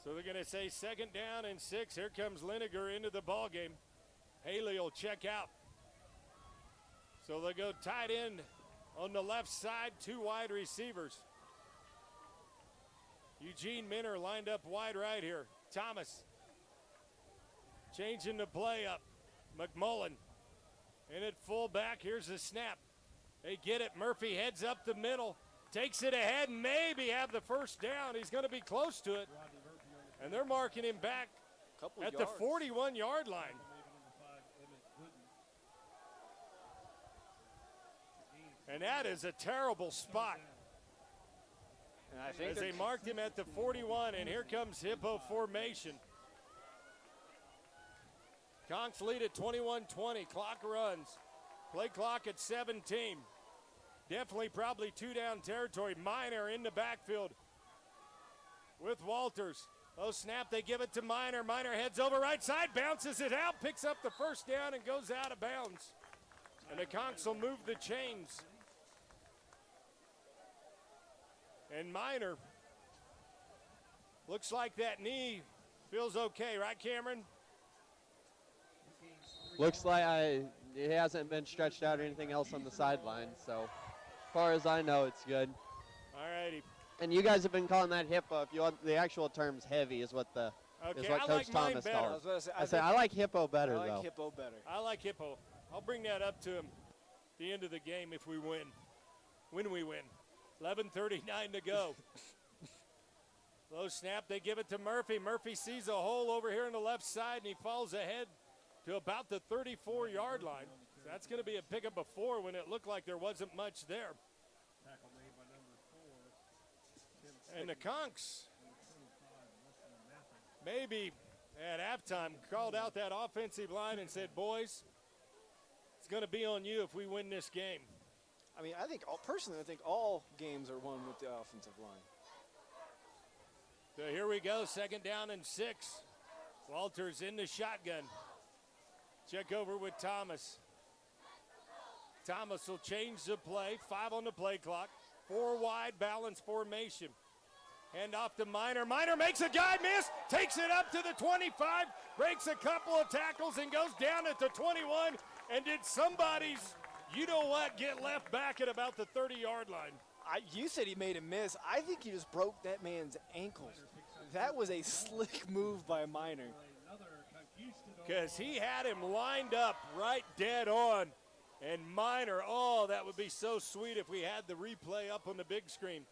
So they're going to say 2nd down and 6. Here comes Liniger into the ball game. Haley will check out. So they'll go tight end on the left side, 2 wide receivers. Eugene Minner lined up wide right here. Thomas changing the play up. McMullen in at fullback. Here's the snap. They get it. Murphy heads up the middle, takes it ahead, and maybe have the first down. He's going to be close to it. And they're marking him back at the 41-yard line. And that is a terrible spot. And I think as they marked him at the 41, and here comes Hippo formation. Conks lead at 21-20. Clock runs. Play clock at 17. Definitely probably 2-down territory. Minor in the backfield with Walters. Oh, snap, they give it to Minor. Minor heads over right side, bounces it out, picks up the first down, and goes out of bounds. And the Conks will move the chains. And Minor, looks like that knee feels okay, right, Cameron? Looks like he hasn't been stretched out or anything else on the sideline, so as far as I know, it's good. All righty. And you guys have been calling that hippo. If you want the actual term's heavy, is what Okay, Coach like mine Thomas better. calls it. I I like hippo better, I like though. Hippo better. I like Hippo. I'll bring that up to him at the end of the game if we win. When we win. 11:39 to go. Low snap, they give it to Murphy. Murphy sees a hole over here on the left side, and he falls ahead to about the 34-yard line. So that's going to be a pickup of 4 when it looked like there wasn't much there. And the Conks maybe at halftime called out that offensive line and said, boys, it's going to be on you if we win this game. I mean, personally, I think all games are won with the offensive line. So here we go, 2nd down and 6. Walters in the shotgun. Check over with Thomas. Thomas will change the play. 5 on the play clock. 4 wide, balanced formation. Hand off to Minor. Minor makes a guy miss, takes it up to the 25, breaks a couple of tackles, and goes down at the 21. And did somebody's, you know what, get left back at about the 30-yard line? You said he made a miss. I think he just broke that man's ankles. That was a slick move by Minor. Because he had him lined up right dead on. And Minor, oh, that would be so sweet if we had the replay up on the big screen.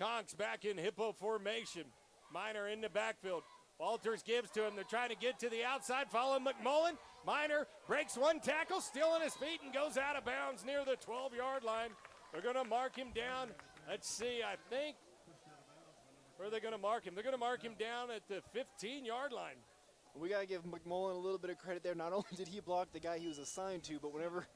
Conks back in Hippo formation. Minor in the backfield. Walters gives to him. They're trying to get to the outside. Follow McMullen. Minor breaks 1 tackle, still on his feet, and goes out of bounds near the 12-yard line. They're going to mark him down. Let's see, I think. Where are they going to mark him? They're going to mark him down at the 15-yard line. We got to give McMullen a little bit of credit there. Not only did he block the guy he was assigned to, but whenever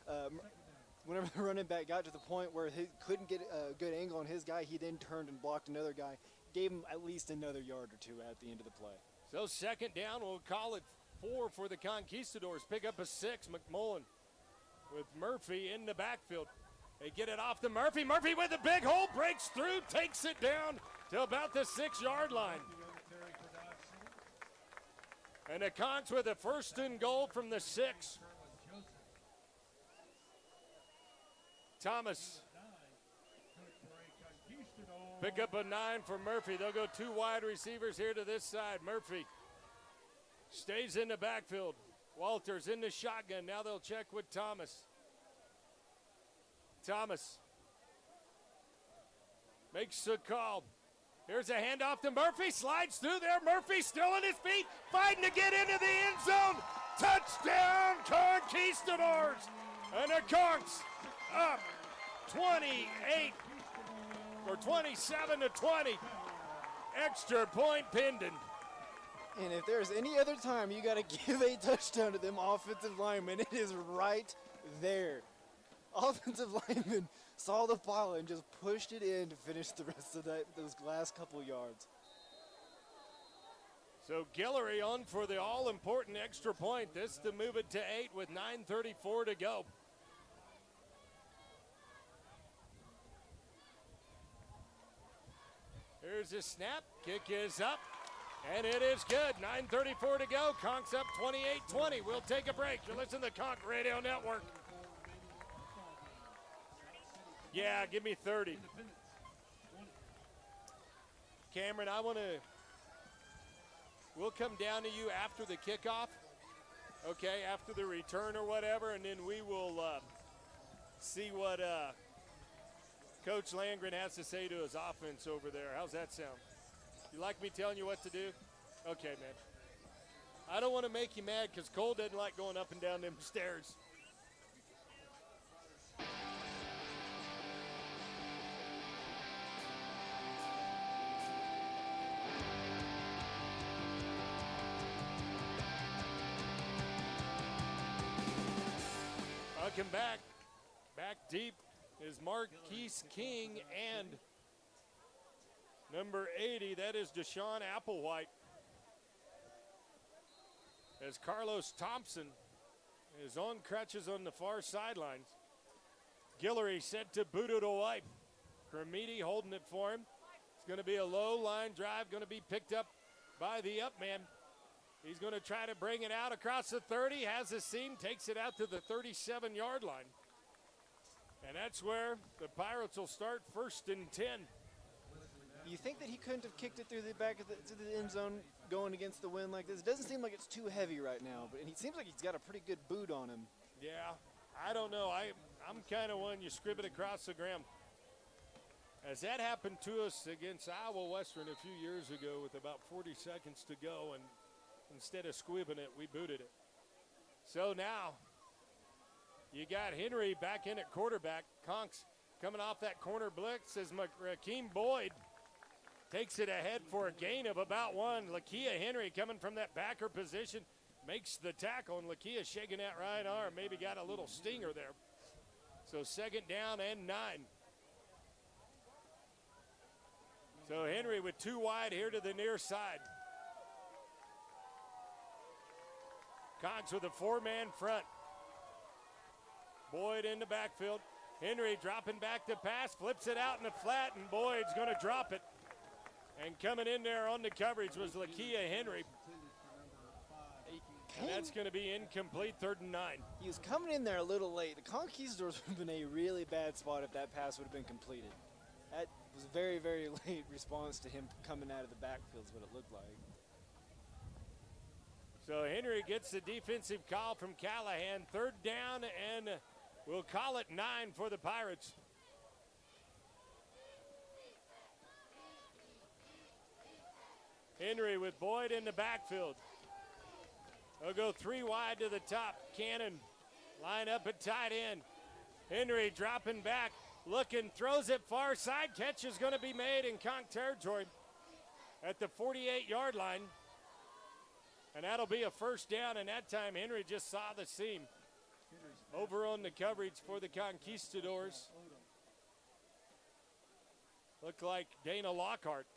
the running back got to the point where he couldn't get a good angle on his guy, he then turned and blocked another guy, gave him at least another yard or 2 at the end of the play. So 2nd down, we'll call it 4 for the Conquistadors. Pick up a 6, McMullen with Murphy in the backfield. They get it off to Murphy. Murphy with a big hole, breaks through, takes it down to about the 6-yard line. And the Conks with a 1st and goal from the 6. Thomas. Pick up a 9 for Murphy. They'll go 2 wide receivers here to this side. Murphy stays in the backfield. Walters in the shotgun. Now they'll check with Thomas. Thomas makes the call. Here's a handoff to Murphy. Slides through there. Murphy still on his feet. Fighting to get into the end zone. Touchdown, Conquistadors. And the Conks up 28 or 27 to 20. Extra point pending. And if there's any other time you got to give a touchdown to them offensive linemen, it is right there. Offensive linemen saw the ball and just pushed it in to finish the rest of those last couple yards. So Guillory on for the all-important extra point. This to move it to 8 with 9:34 to go. Here's a snap. Kick is up. And it is good. 9:34 to go. Conks up 28-20. We'll take a break. You're listening to the Conk Radio Network. Yeah, give me 30. Cameron, we'll come down to you after the kickoff, okay, after the return or whatever, and then we will see what Coach Landgren has to say to his offense over there. How's that sound? You like me telling you what to do? Okay, man. I don't want to make you mad because Cole doesn't like going up and down them stairs. Welcome back. Back deep is Marquise King and number 80, that is Deshaun Applewhite. As Carlos Thompson is on crutches on the far sidelines. Guillory set to boot it away. Cremiti holding it for him. It's going to be a low line drive, going to be picked up by the up man. He's going to try to bring it out across the 30, has a seam, takes it out to the 37-yard line. And that's where the Pirates will start 1st and 10. You think that he couldn't have kicked it through the back of to the end zone going against the wind like this? It doesn't seem like it's too heavy right now, but he seems like he's got a pretty good boot on him. Yeah, I don't know. I'm kind of one, you scrib it across the ground. As that happened to us against Iowa Western a few years ago with about 40 seconds to go, and instead of squibbing it, we booted it. So now you got Henry back in at quarterback. Conks coming off that corner blitz as Rakeem Boyd takes it ahead for a gain of about 1. Lakia Henry coming from that backer position makes the tackle, and Lakia shaking that right arm. Maybe got a little stinger there. So 2nd down and 9. So Henry with 2 wide here to the near side. Conks with a 4-man front. Boyd in the backfield. Henry dropping back to pass, flips it out in the flat, and Boyd's going to drop it. And coming in there on the coverage was Lakia Henry. And that's going to be incomplete, 3rd and 9. He was coming in there a little late. The Conquistadors would have been a really bad spot if that pass would have been completed. That was a very, very late response to him coming out of the backfield is what it looked like. So Henry gets the defensive call from Callahan. 3rd down, and we'll call it 9 for the Pirates. Henry with Boyd in the backfield. They'll go 3 wide to the top. Cannon line up at tight end. Henry dropping back, looking, throws it far side. Catch is going to be made in Conk territory at the 48-yard line. And that'll be a 1st down, and that time Henry just saw the seam. Over on the coverage for the Conquistadors. Looked like Dana Lockhart.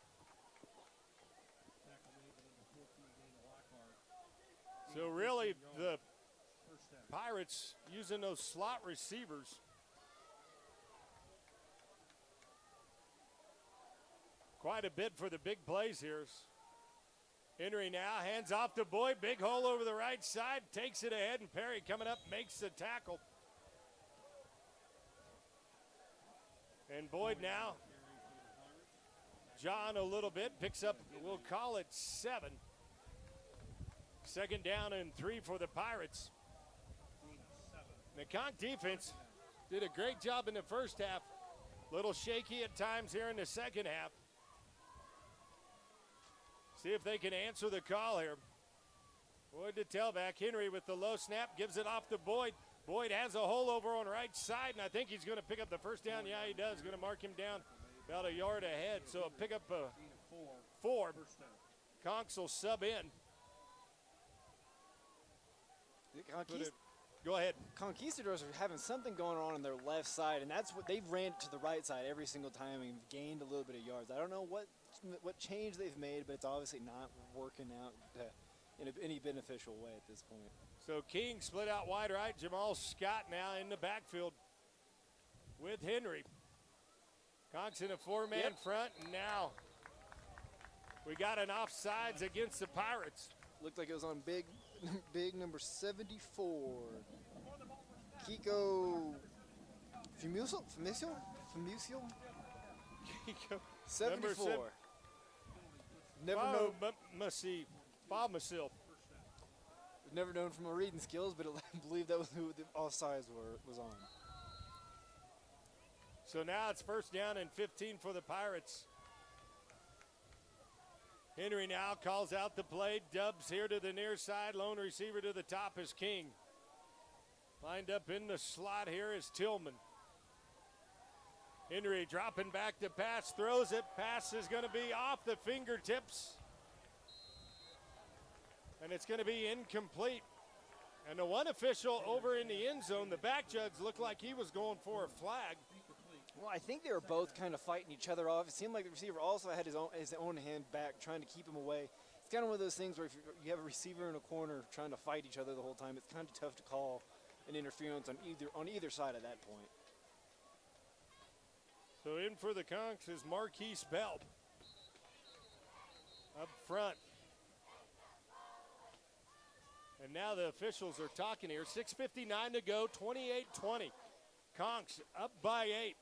So really the Pirates using those slot receivers. Quite a bit for the big plays here. Henry now hands off to Boyd. Big hole over the right side. Takes it ahead, and Perry coming up makes the tackle. And Boyd now, John a little bit, picks up, we'll call it 7. 2nd down and 3 for the Pirates. The Conk defense did a great job in the first half. Little shaky at times here in the second half. See if they can answer the call here. Boyd to tailback. Henry with the low snap gives it off to Boyd. Boyd has a hole over on right side, and I think he's going to pick up the first down. Yeah, he does. Going to mark him down about a yard ahead. So a pick up a 4. Conks will sub in. Go ahead. Conquistadors are having something going on their left side, and that's what they've ran to the right side every single time and gained a little bit of yards. I don't know what change they've made, but it's obviously not working out in any beneficial way at this point. So King split out wide right. Jamal Scott now in the backfield with Henry. Conks in a 4-man front, and now we got an offsides against the Pirates. Looked like it was on big number 74. Kiko Fumusil? 74. Never known. Bob Masil. Never known from my reading skills, but I believe that was who the offsides was on. So now it's first down and 15 for the Pirates. Henry now calls out the play. Dubs here to the near side. Lone receiver to the top is King. Lined up in the slot here is Tillman. Henry dropping back to pass. Throws it. Pass is going to be off the fingertips. And it's going to be incomplete. And the one official over in the end zone, the back judge looked like he was going for a flag. Well, I think they were both kind of fighting each other off. It seemed like the receiver also had his own hand back, trying to keep him away. It's kind of one of those things where if you have a receiver in a corner trying to fight each other the whole time, it's kind of tough to call an interference on either side at that point. So in for the Conks is Marquise Bell. Up front. And now the officials are talking here. 6:59 to go, 28-20. Conks up by 8.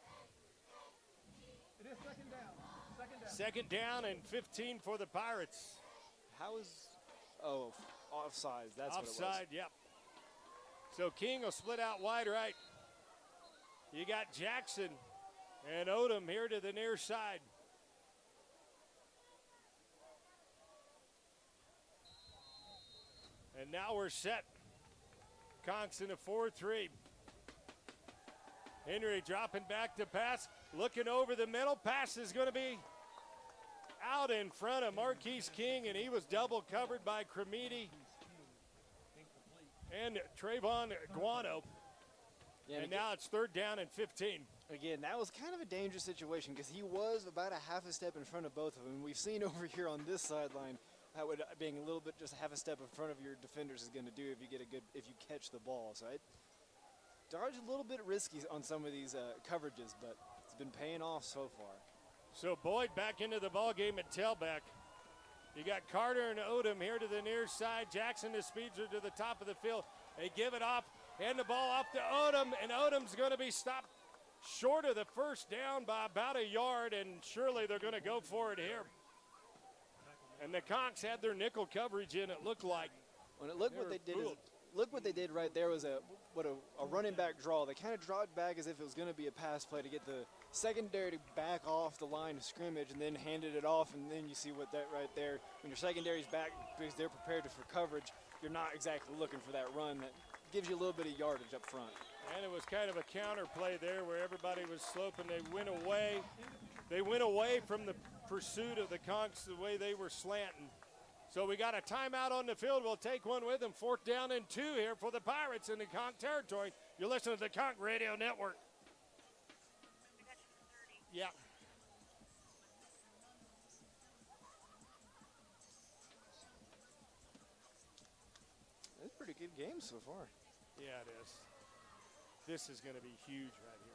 It is second down. Second down and 15 for the Pirates. How is offside? That's what it was. Offside, yep. So King will split out wide right. You got Jackson and Odom here to the near side. And now we're set. Conks in a 4-3. Henry dropping back to pass, looking over the middle. Pass is going to be out in front of Marquise King, and he was double covered by Cremiti and Trayvon Guano. Yeah, and now it's third down and 15. Again, that was kind of a dangerous situation because he was about a half a step in front of both of them. We've seen over here on this sideline how being a little bit just half a step in front of your defenders is going to do if you catch the ball. So Dodge a little bit risky on some of these coverages, but it's been paying off so far. So Boyd back into the ball game at tailback. You got Carter and Odom here to the near side. Jackson, the speedster, to the top of the field. They give it off, hand the ball off to Odom, and Odom's going to be stopped short of the first down by about a yard, and surely they're going to go for it here. And the Conks had their nickel coverage in, it looked like. When it looked what they did is, look what they did right there was a running back draw. They kind of dropped back as if it was going to be a pass play to get the secondary to back off the line of scrimmage, and then handed it off, and then you see what that right there. When your secondary's back because they're prepared for coverage, you're not exactly looking for that run that gives you a little bit of yardage up front. And it was kind of a counter play there where everybody was sloping. They went away. They went away from the pursuit of the Conks the way they were slanting. So we got a timeout on the field. We'll take one with them. Fourth down and 2 here for the Pirates in the Conk territory. You're listening to the Conk Radio Network. Yeah. It's a pretty good game so far. Yeah, it is. This is going to be huge right here.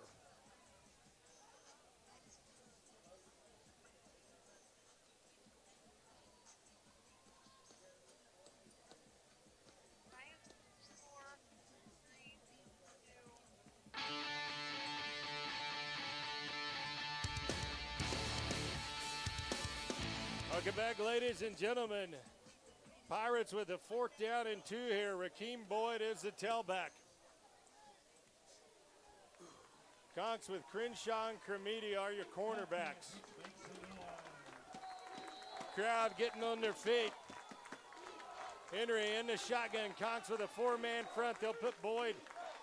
Welcome back, ladies and gentlemen. Pirates with a fourth down and 2 here. Rakeem Boyd is the tailback. Conks with Crenshaw and Cremiti are your cornerbacks. crowd getting on their feet. Henry in the shotgun. Conks with a four-man front. They'll put Boyd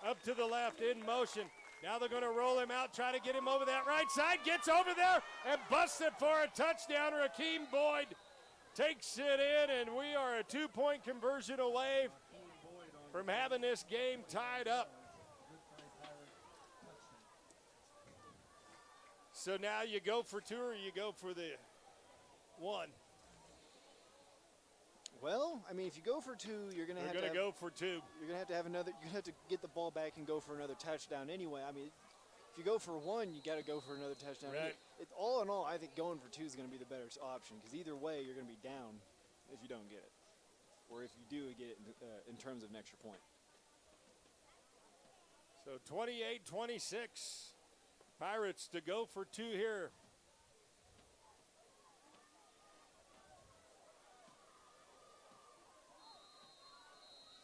up to the left in motion. Now they're going to roll him out, try to get him over that right side. Gets over there and busts it for a touchdown. Rakeem Boyd takes it in, and we are a two-point conversion away from having this game tied up. So now you go for two or you go for the one? Well, I mean, if you go for two, you're going to have to go for two. You're going to have another. You're going to have to get the ball back and go for another touchdown anyway. I mean, if you go for one, you got to go for another touchdown. Right. All in all, I think going for two is going to be the better option because either way, you're going to be down if you don't get it, or if you do get it in terms of an extra point. So 28-26, Pirates to go for two here.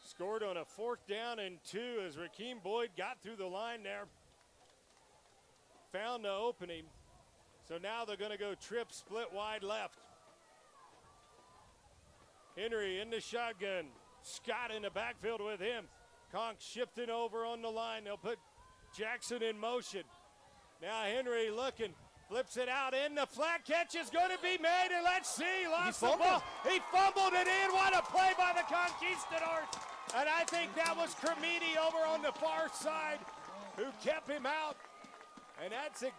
Scored on a 4th down and 2 as Rakeem Boyd got through the line there. Found the opening. So now they're going to go trip split wide left. Henry in the shotgun. Scott in the backfield with him. Conk shifting over on the line. They'll put Jackson in motion. Now Henry looking. Flips it out in. The flat catch is going to be made. And let's see. Lost the ball. He fumbled it in. What a play by the Conquistadors. And I think that was Cremiti over on the far side who kept him out. And that's it.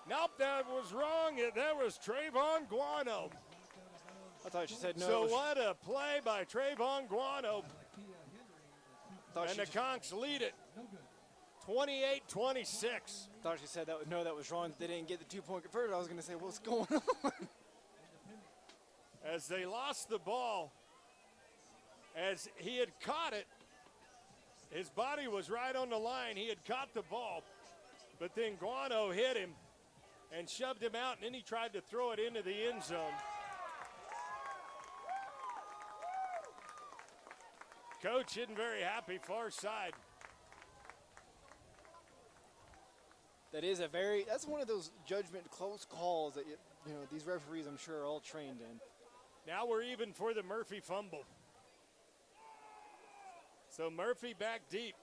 Nope, that was wrong. That was Trayvon Guano. I thought she said no. So what a play by Trayvon Guano. And the Conks lead it 28-26. Thought she said that was wrong. They didn't get the 2-point converted. I was going to say, what's going on? As they lost the ball, as he had caught it, his body was right on the line. He had caught the ball, but then Guano hit him and shoved him out, and then he tried to throw it into the end zone. Coach isn't very happy, far side. That's one of those judgment close calls that, these referees, I'm sure, are all trained in. Now we're even for the Murphy fumble. So Murphy back deep.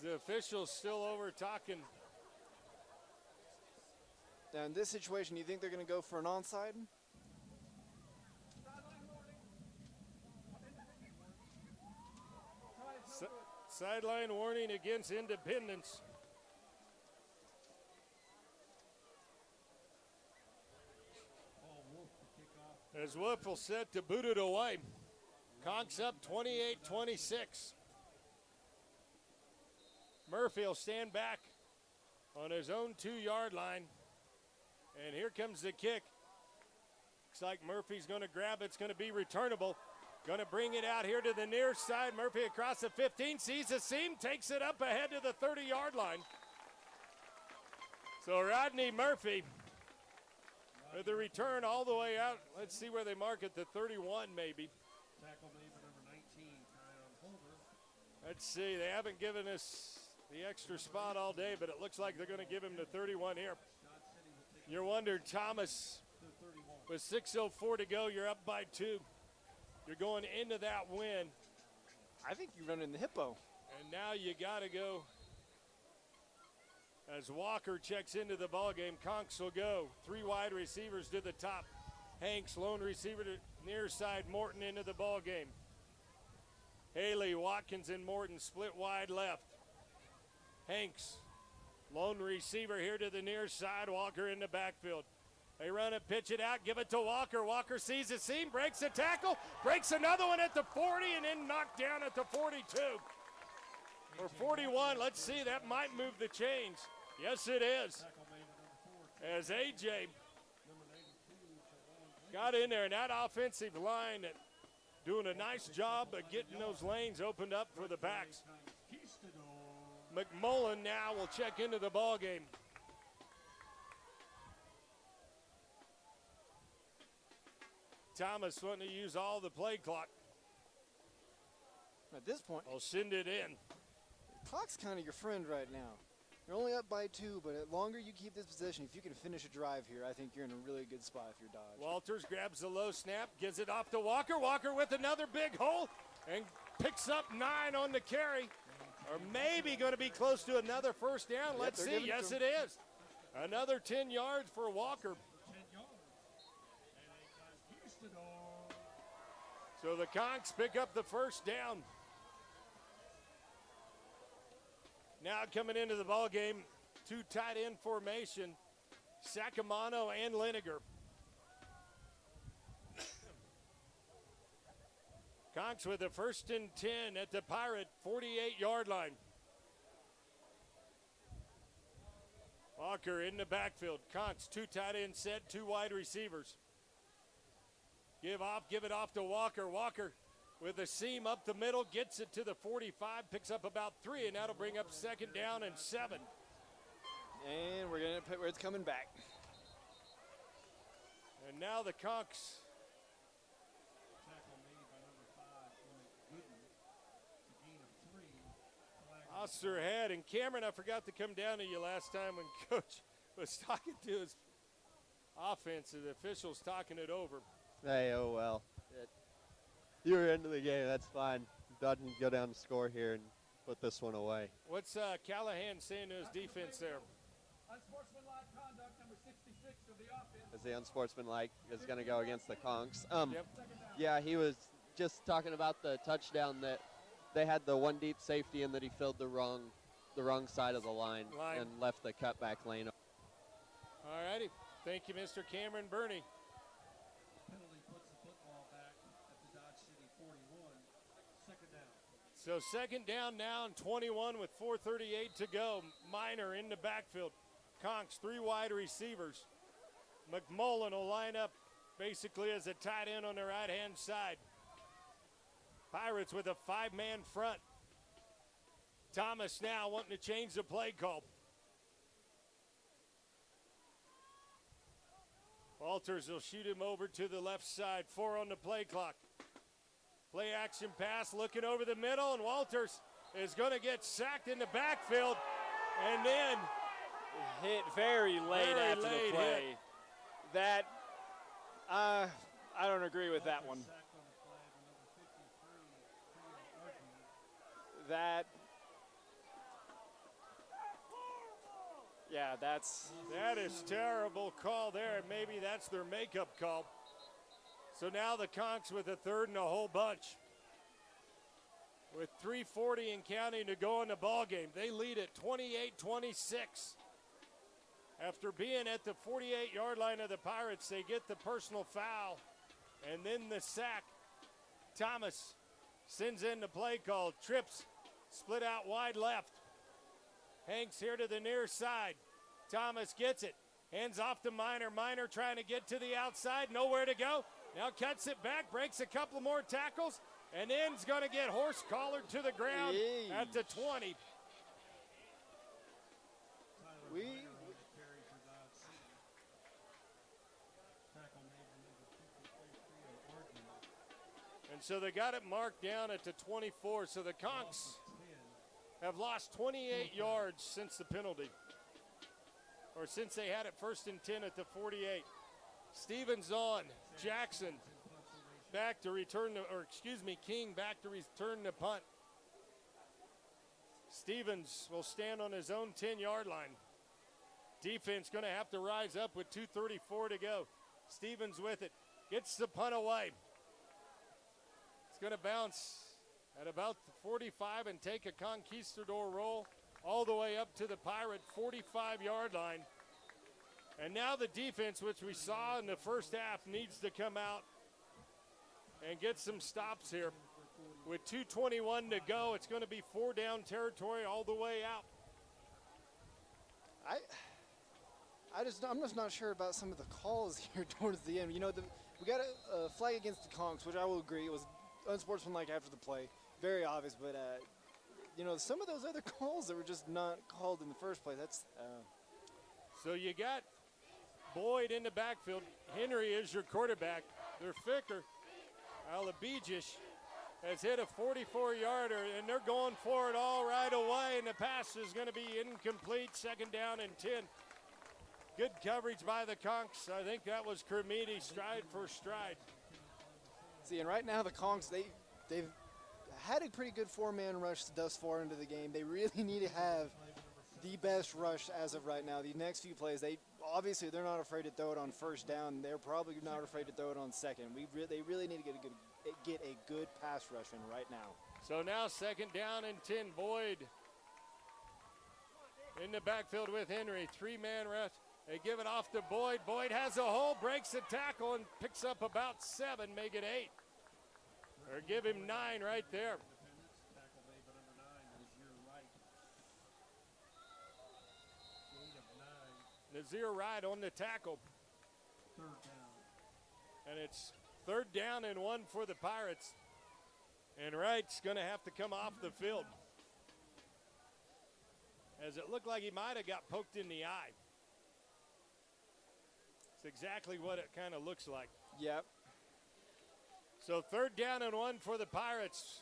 The official's still over talking. Now in this situation, you think they're going to go for an onside? Sideline warning against Independence. As Wolf will set to boot it away. Conks up 28-26. Murphy will stand back on his own 2-yard line. And here comes the kick. Looks like Murphy's going to grab it. It's going to be returnable. Going to bring it out here to the near side. Murphy across the 15, sees the seam, takes it up ahead to the 30-yard line. So Rodney Murphy with the return all the way out. Let's see where they mark it, the 31 maybe. Tackle made for number 19, Tyon Holder. Let's see, they haven't given us the extra spot all day, but it looks like they're going to give him the 31 here. You're wondering, Thomas, with 6:04 to go, you're up by 2. You're going into that win. I think you run in the hippo. And now you got to go. As Walker checks into the ballgame, Conks will go. 3 wide receivers to the top. Hanks, lone receiver to near side. Morton into the ballgame. Haley, Watkins, and Morton split wide left. Hanks, lone receiver here to the near side. Walker in the backfield. They run it, pitch it out, give it to Walker. Walker sees the seam, breaks the tackle, breaks another one at the 40, and then knocked down at the 42. Or 41, let's see, that might move the chains. Yes, it is. As A.J. got in there, and that offensive line doing a nice job of getting those lanes opened up for the backs. McMullen now will check into the ballgame. Thomas wanting to use all the play clock. At this point, I'll send it in. clock's kind of your friend right now. You're only up by 2, but the longer you keep this possession, if you can finish a drive here, I think you're in a really good spot if you're Dodge. Walters grabs the low snap, gives it off to Walker. Walker with another big hole and picks up 9 on the carry. Or maybe going to be close to another first down. Yep, Let's they're see. giving it Yes, to it is. Another 10 yards for Walker. 10 yards. And a conquistador. So the Conks pick up the first down. Now coming into the ball game, 2 tight end formation, Sacamano and Liniger. Conks with a 1st and 10 at the Pirate 48-yard line. Walker in the backfield. Conks, 2 tight end set, 2 wide receivers. Give it off to Walker. Walker with a seam up the middle, gets it to the 45, picks up about 3, and that'll bring up 2nd down and 7. And we're going to put where it's coming back. And now the Conks. Tackle made by number 5, Gooden. It's a gain of 3. Flag Oster head. And Cameron, I forgot to come down to you last time when Coach was talking to his offense. The officials talking it over. Hey, oh well. You were into the game. That's fine. Dodge can go down and score here and put this one away. What's Callahan saying to his defense there? unsportsmanlike conduct, number 66 of the offense. As the unsportsmanlike is going to go against the Conks. Yep. Yeah, he was just talking about the touchdown that they had the one deep safety and that he filled the wrong side of the line. And left the cutback lane. All righty. Thank you, Mr. Cameron Burney. Penalty puts the football back at the Dodge City 41. 2nd down. So 2nd down now and 21 with 4:38 to go. Minor in the backfield. Conks, 3 wide receivers. McMullen will line up basically as a tight end on the right-hand side. Pirates with a 5-man front. Thomas now wanting to change the play call. Walters will shoot him over to the left side. 4 on the play clock. Play action pass looking over the middle, and Walters is going to get sacked in the backfield. And then hit very late after the play. Hit. That, I don't agree with that one. Sacked on the play by number 53, Archie. That, yeah, that is terrible call there. Maybe that's their makeup call. So now the Conks with a 3rd and a whole bunch. With 3:40 and counting to go in the ball game, they lead at 28-26. After being at the 48-yard line of the Pirates, they get the personal foul and then the sack. Thomas sends in the play call, trips, split out wide left. Hanks here to the near side. Thomas gets it, hands off to Minor. Minor trying to get to the outside, nowhere to go. Now cuts it back, breaks a couple more tackles, and then is going to get horse collared to the ground at the 20. we Carry for Dodge City. Tackle made by number 53, Archie. And so they got it marked down at the 24. So the Conks 10. have lost 28 yards since the penalty, or since they had it 1st and 10 at the 48. Stevens on. Jackson back to return the, King back to return the punt. Stevens will stand on his own 10-yard line. Defense going to have to rise up with 2:34 to go. Stevens with it. Gets the punt away. It's going to bounce at about the 45 and take a conquistador roll all the way up to the Pirate 45-yard line. And now the defense, which we saw in the first half, needs to come out and get some stops here. With 2:21 to go, it's going to be 4-down territory all the way out. I'm just not sure about some of the calls here towards the end. You know, we got a flag against the Conks, which I will agree. It was unsportsmanlike after the play. Very obvious, but, you know, some of those other calls that were just not called in the first place, that's... So you got Boyd in the backfield. Henry is your quarterback. Their Ficker, Alabijish, has hit a 44-yarder, and they're going for it all right away, and the pass is going to be incomplete. Second down and 10. Good coverage by the Conks. I think that was Kermiti stride for stride. See, and right now the Conks, they've had a pretty good four-man rush thus far into the game. They really need to have the best rush as of right now. The next few plays, they're not afraid to throw it on first down. They're probably not afraid to throw it on second. They really need to get a good pass rush in right now. So now second down and 10. Boyd in the backfield with Henry. Three-man rush. They give it off to Boyd. Boyd has a hole, breaks a tackle, and picks up about 7, make it 8. Or give him 9 right there. Tackle made by number 9 is your right. Gain of 9. Nazir Wright on the tackle. Third down. And it's third down and 1 for the Pirates. And Wright's going to have to come off the field, as it looked like he might have got poked in the eye. It's exactly what it kind of looks like. Yep. So third down and 1 for the Pirates.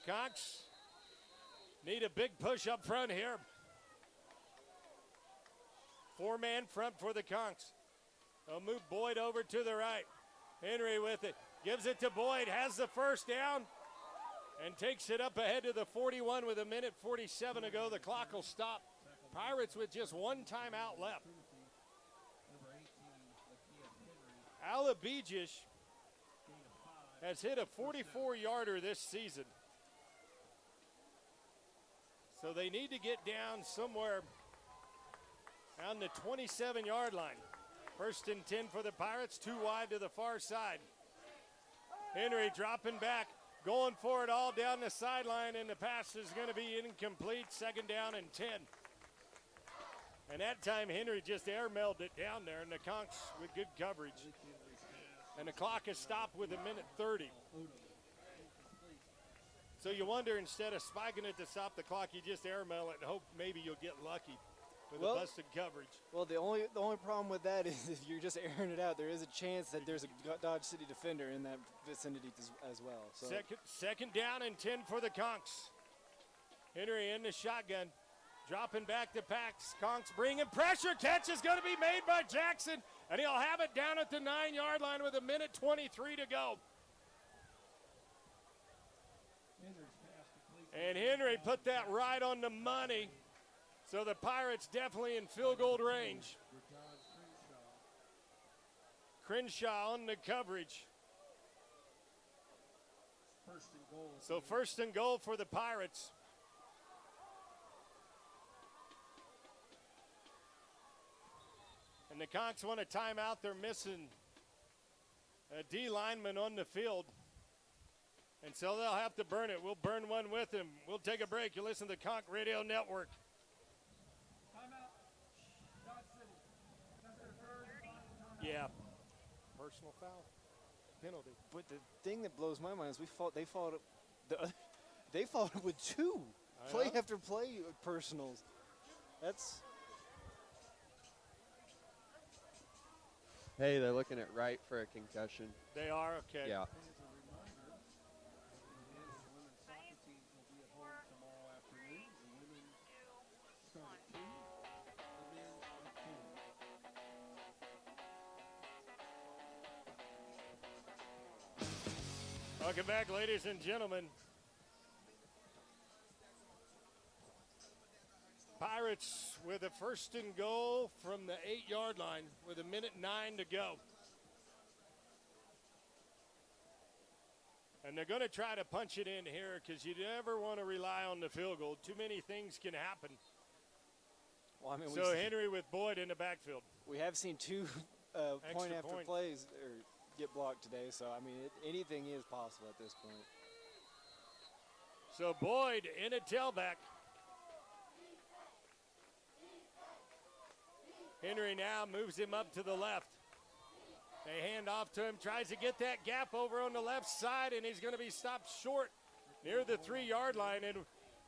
Conks need a big push up front here. Four-man front for the Conks. They'll move Boyd over to the right. Henry with it. Gives it to Boyd. Has the first down. And takes it up ahead to the 41 with 1:47 to go. The clock will stop. Pirates with just one timeout left. Number 18, Alabijish has hit a 44-yarder this season. So they need to get down somewhere on the 27-yard line. First and 10 for the Pirates, 2 wide to the far side. Henry dropping back, going for it all down the sideline, and the pass is going to be incomplete. Second down and 10. And that time Henry just airmailed it down there, and the Conks with good coverage. And the clock is stopped with 1:30. So you wonder, instead of spiking it to stop the clock, you just airmail it and hope maybe you'll get lucky with the busted coverage. Well, the only problem with that is if you're just airing it out, there is a chance that there's a Dodge City defender in that vicinity as well. So. Second down and 10 for the Conks. Henry in the shotgun, dropping back to Pax. Conks bringing pressure. Catch is going to be made by Jackson, and he'll have it down at the 9-yard line with 1:23 to go. And Henry put that right on the money. So the Pirates definitely in field goal range. Crenshaw on the coverage. So first and goal for the Pirates. And the Conks want a timeout. They're missing a D lineman on the field. And so they'll have to burn it. We'll burn one with him. We'll take a break. You listen to the Conk Radio Network. Timeout. Dodge City. That's their third and final timeout. Yeah. Personal foul. Penalty. But the thing that blows my mind is they followed up with 2 play after play personals. That's. Hey, they're looking at Wright for a concussion. They are? Okay. Yeah. Welcome back, ladies and gentlemen. Pirates with a first and goal from the 8-yard line with 1:09 to go. And they're going to try to punch it in here because you never want to rely on the field goal. Too many things can happen. Well, I mean, so Henry with Boyd in the backfield. We have seen 2 point after point. plays get blocked today, so I mean anything is possible at this point. So Boyd in a tailback. Henry now moves him up to the left. They hand off to him, tries to get that gap over on the left side, and he's going to be stopped short near the 3-yard line. And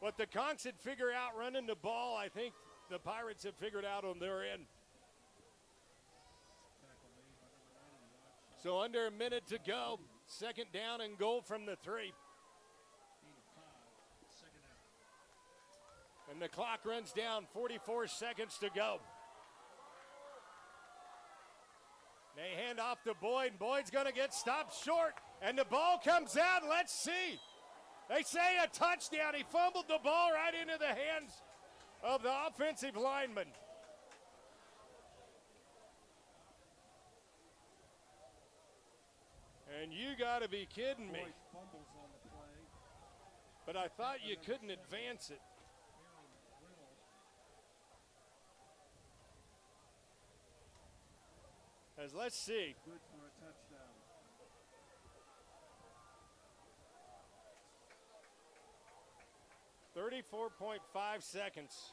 what the Conks had figured out running the ball, I think the Pirates have figured out on their end. So under a minute to go. Second down and goal from the 3. Gain of 5. Second out. And the clock runs down, 44 seconds to go. They hand off to Boyd. Boyd's going to get stopped short. And the ball comes out. Let's see. They say a touchdown. He fumbled the ball right into the hands of the offensive lineman. And you got to be kidding me. Boyd fumbles on the play. But I thought you couldn't advance it. As let's see. Good for a touchdown. .5 seconds.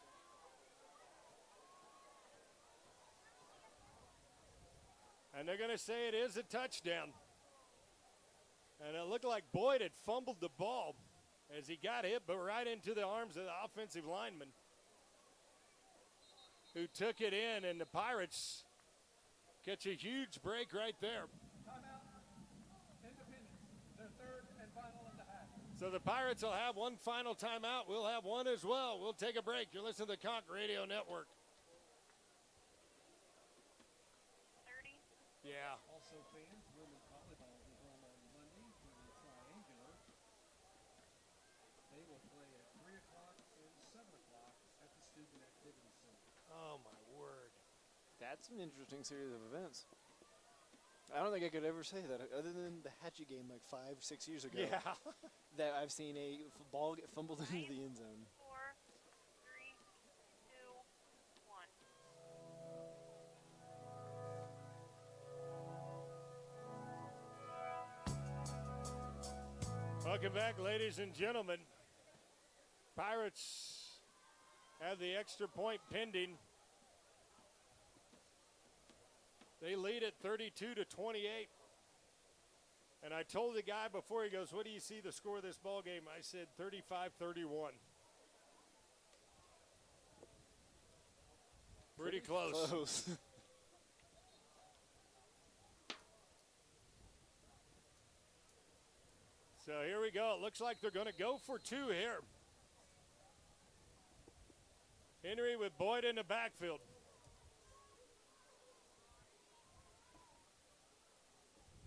And they're going to say it is a touchdown. And it looked like Boyd had fumbled the ball as he got hit, but right into the arms of the offensive lineman who took it in, and the Pirates catch a huge break right there. Timeout. Independence. Their third and final in the half. So the Pirates will have one final timeout. We'll have one as well. We'll take a break. You're listening to the Conch Radio Network. 30. Yeah. Also fans, women's volleyball will be home on Monday for the Triangular. They will play at 3 o'clock and 7 o'clock at the Student Activity Center. Oh, my word. That's an interesting series of events. I don't think I could ever say that other than the Hatchet game like 5-6 years ago. Yeah. That I've seen a ball get fumbled into the end zone. 4, 3, 2, 1. Welcome back, ladies and gentlemen. Pirates have the extra point pending. They lead at 32-28. And I told the guy before, he goes, what do you see the score of this ball game? I said 35-31. Pretty close. So here we go. It looks like they're going to go for 2 here. Henry with Boyd in the backfield.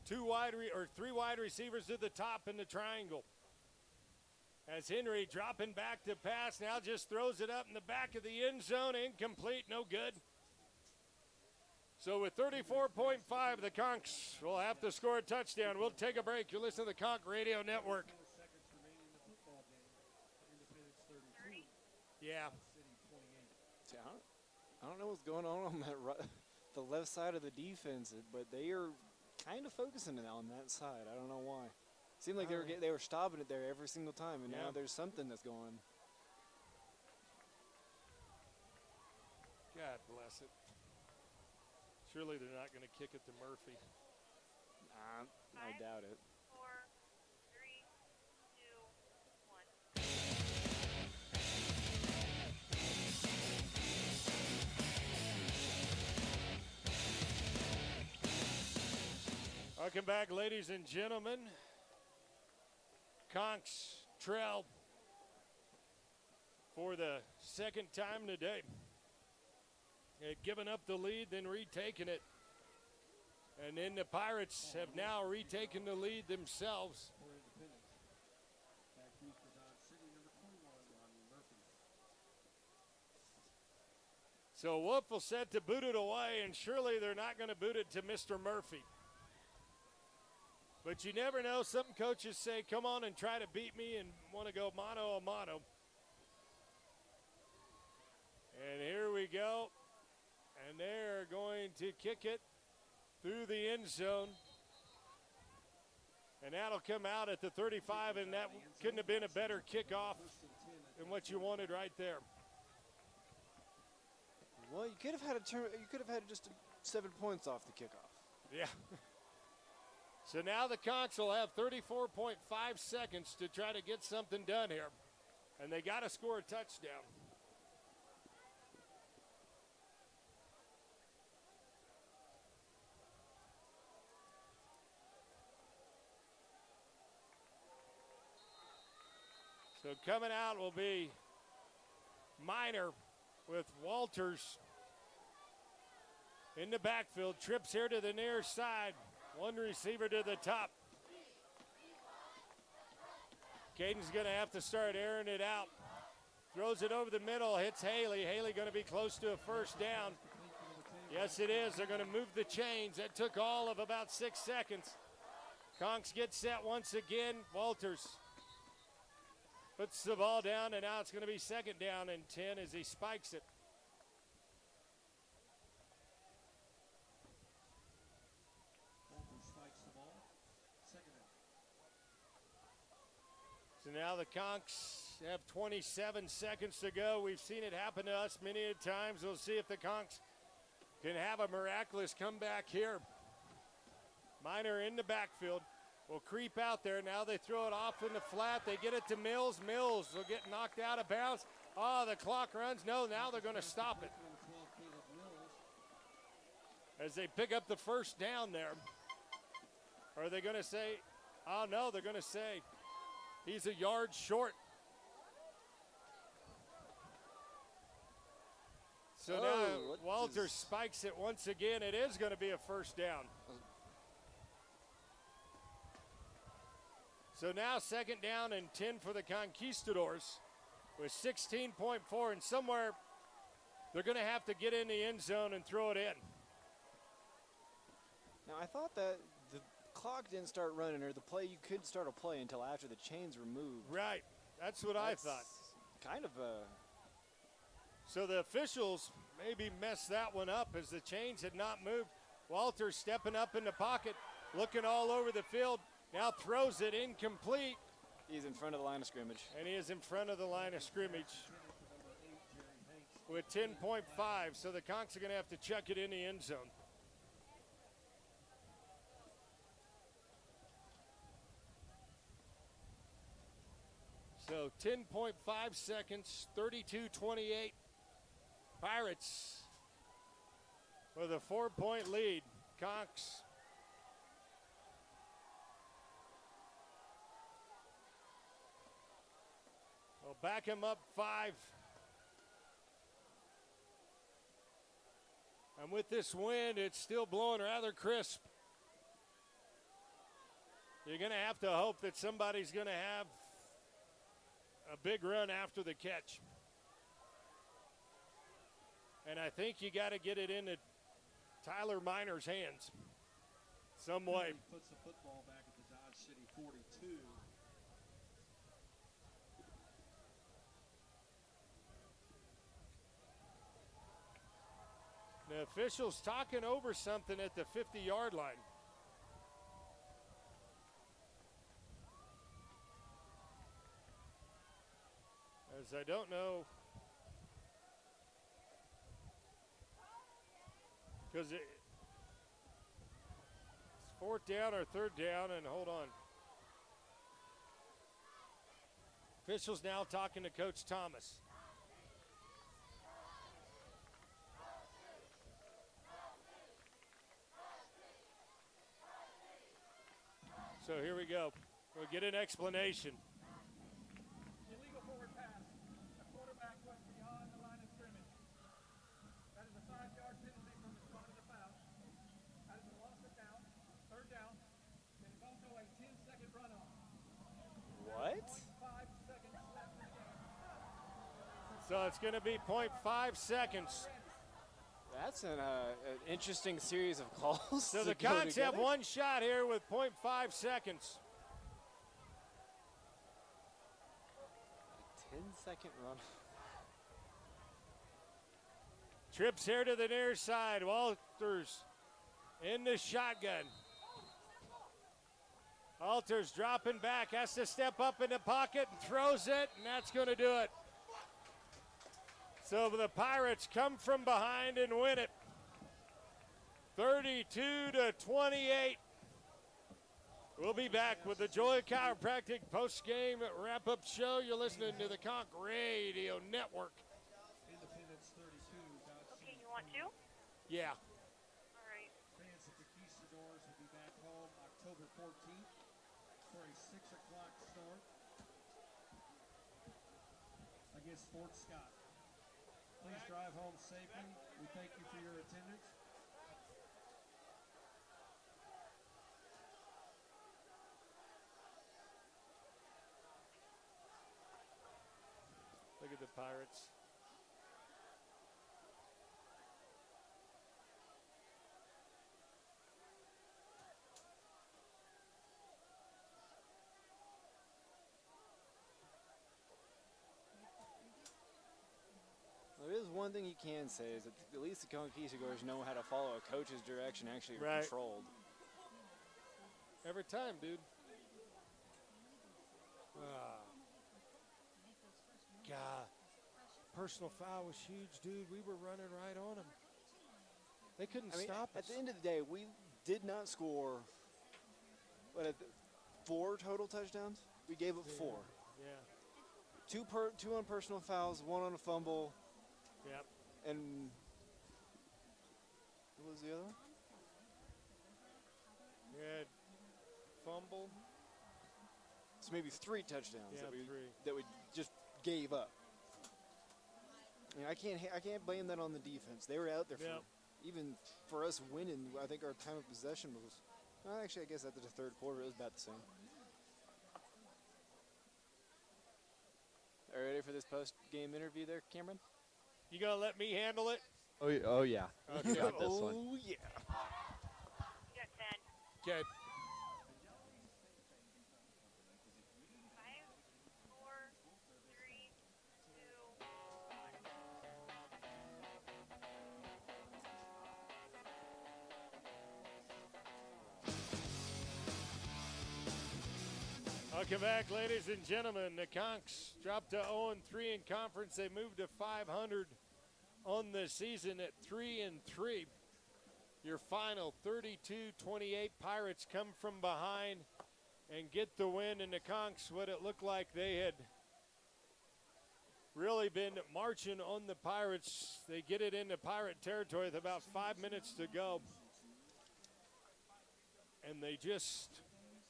3 wide receivers to the top in the triangle. As Henry dropping back to pass, now just throws it up in the back of the end zone. Incomplete, no good. So with 34.5, the Conchs will have to score a touchdown. We'll take a break. You're listening to the Conch Radio Network. 4 seconds remaining in the football game. Independence 32. Yeah. City 28. See, I don't know what's going on that the left side of the defense, but they are kind of focusing on that side. I don't know why. Seemed like they were stopping it there every single time, and now there's something that's going. God bless it. Surely they're not going to kick it to Murphy. I doubt it. 4, 3, 2, 1. Welcome back, ladies and gentlemen. Conchs trail for the second time today. They had given up the lead, then retaken it. And then the Pirates have now retaken the lead themselves. For Independence. Back deep for Dodge City, number 21, Ronnie Murphy. So Wolf will set to boot it away, and surely they're not going to boot it to Mr. Murphy. But you never know. Some coaches say, come on and try to beat me and want to go mano a mano. And here we go. And they're going to kick it through the end zone. And that'll come out at the 35, and that couldn't have been a better kickoff than what you wanted right there. Well, you could have had you could have had just 7 points off the kickoff. Yeah. So now the Conchs will have 34.5 seconds to try to get something done here. And they got to score a touchdown. So coming out will be Minor with Walters in the backfield. Trips here to the near side. One receiver to the top. Caden's going to have to start airing it out. Throws it over the middle, hits Haley. Haley going to be close to a first down. Yes, it is. They're going to move the chains. That took all of about 6 seconds. Conks gets set once again. Walters puts the ball down, and now it's going to be second down and 10 as he spikes it. So now the Conks have 27 seconds to go. We've seen it happen to us many a times. We'll see if the Conks can have a miraculous comeback here. Minor in the backfield will creep out there. Now they throw it off in the flat. They get it to Mills. Mills will get knocked out of bounds. Oh, the clock runs. No, now they're going to stop it. As they pick up the first down there. Are they going to say, oh no, they're going to say he's a yard short. So now Walters spikes it once again. It is going to be a first down. So now second down and 10 for the Conquistadors with 16.4, and somewhere they're going to have to get in the end zone and throw it in. Now, I thought that the clock didn't start running, or the play, you couldn't start a play until after the chains were moved. Right. That's what I thought. Kind of a... So the officials maybe messed that one up as the chains had not moved. Walters stepping up in the pocket, looking all over the field. Now throws it incomplete. He's in front of the line of scrimmage. And he is in front of the line of scrimmage with 10.5. So the Conks are going to have to chuck it in the end zone. So 10.5 seconds, 32-28. Pirates with a 4-point lead. Conks will back him up 5. And with this wind, it's still blowing rather crisp. You're going to have to hope that somebody's going to have a big run after the catch. And I think you got to get it into Tyler Minor's hands some way. Puts the football back at the Dodge City 42. The officials talking over something at the 50-yard line. As I don't know, because it's fourth down or third down, and hold on. Officials now talking to Coach Thomas. So here we go. We'll get an explanation. Illegal forward pass. The quarterback went beyond the line of scrimmage. That is a 5-yard penalty from the spot of the foul. That is a loss of down. Third down. It is also a 10-second runoff. What? 5 seconds left in the game. So it's going to be 0.5 seconds. That's an interesting series of calls. So to the go Conks have together. one shot here with 0.5 seconds. 10-second run. Trips here to the near side. Walters in the shotgun. Walters dropping back, has to step up in the pocket and throws it, and that's going to do it. So the Pirates come from behind and win it. 32-28. We'll be back with the Joy Chiropractic post-game wrap-up show. You're listening to the Conk Radio Network. Independence 32. Okay, you want to? Yeah. All right. Fans at the Conquistadors will be back home October 14th for a 6 o'clock start. is Fort Scott. Please drive home safely. We thank you for your attendance. Look at the Pirates. There is one thing you can say is that at least the Conquistadors know how to follow a coach's direction actually Right. controlled. Every time, dude. God. Personal foul was huge, dude. We were running right on them. They couldn't stop at us. the end of the day, we did not score, what, 4 total touchdowns? We gave up 4. Yeah. 2 on personal fouls, 1 on a fumble, Yep. and what was the other one? We had fumble. So maybe 3 touchdowns Yeah, 3. that we just gave up. I mean, I can't blame that on the defense. They were out there for Yep. even for us winning. I think our time of possession was. Well, actually, I guess after the third quarter, it was about the same. Are you ready for this post-game interview there, Cameron? You gonna let me handle it? Oh yeah. Okay. You got this one. Oh, yeah. You got 10. Okay. 5, 4, 3, 2, 1. Welcome back, ladies and gentlemen. The Conks dropped to 0-3 in conference. They moved to 500 on the season at 3-3. Your final 32-28 Pirates come from behind and get the win. And the Conks, what it looked like they had really been marching on the Pirates. They get it into Pirate territory with about 5 minutes to go. And they just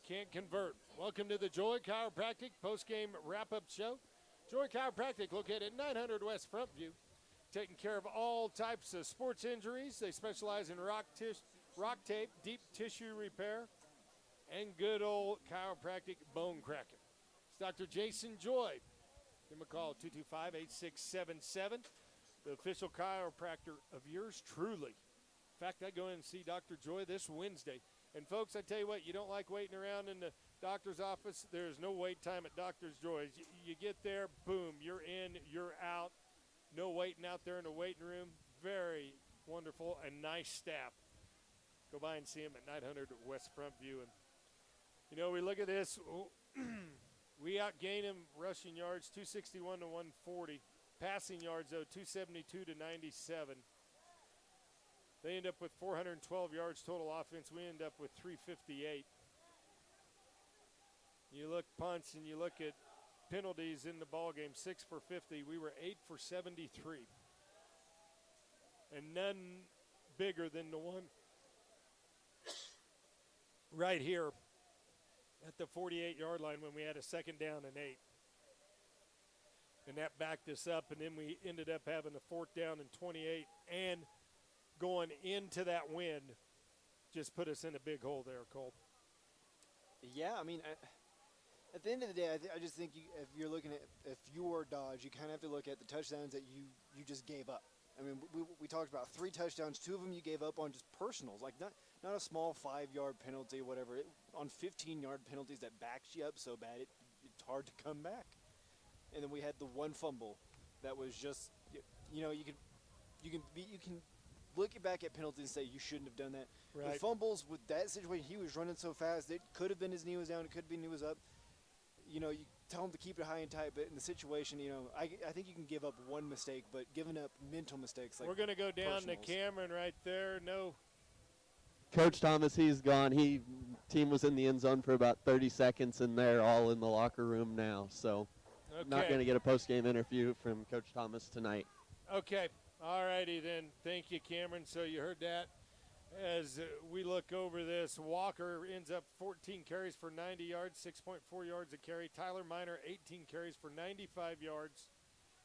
can't convert. Welcome to the Joy Chiropractic post-game wrap-up show. Joy Chiropractic, located at 900 West Frontview, taking care of all types of sports injuries. They specialize in rock tape, deep tissue repair, and good old chiropractic bone cracking. It's Dr. Jason Joy. Give him a call, 225-8677. The official chiropractor of yours truly. In fact, I go in and see Dr. Joy this Wednesday. And, folks, I tell you what, you don't like waiting around in the doctor's office. There's no wait time at Dr. Joy's. You get there, boom, you're in, you're out. No waiting out there in the waiting room. Very wonderful and nice staff. Go by and see him at 900 West Frontview. And, you know, we look at this. We outgain him rushing yards, 261 to 140. Passing yards, though, 272 to 97. They end up with 412 yards total offense. We end up with 358. You look punts and you look at penalties in the ball game, 6 for 50. We were 8 for 73. And none bigger than the one right here at the 48-yard line when we had a 2nd down and 8. And that backed us up, and then we ended up having a 4th down and 28 and going into that win just put us in a big hole there, Cole. Yeah, I mean, at the end of the day, I just think if you're looking at if you were Dodge, you kind of have to look at the touchdowns that you just gave up. I mean, we talked about 3 touchdowns. 2 of them you gave up on just personals, like not a small 5-yard penalty or whatever. On 15-yard penalties that backs you up so bad it's hard to come back. And then we had the 1 fumble that was just, you know, you can look back at penalties and say you shouldn't have done that. Right. The fumbles with that situation, he was running so fast, it could have been his knee was down, it could have been knee was up. You know, you tell him to keep it high and tight, but in the situation, you know, I think you can give up 1 mistake, but giving up mental mistakes like we're going to go down personals. to Cameron right there. No. Coach Thomas, he's gone. Team was in the end zone for about 30 seconds, and they're all in the locker room now. So not going to get a post-game interview from Coach Thomas tonight. Okay. All righty then. Thank you, Cameron. So you heard that. As we look over this, Walker ends up 14 carries for 90 yards, 6.4 yards a carry. Tyler Miner, 18 carries for 95 yards.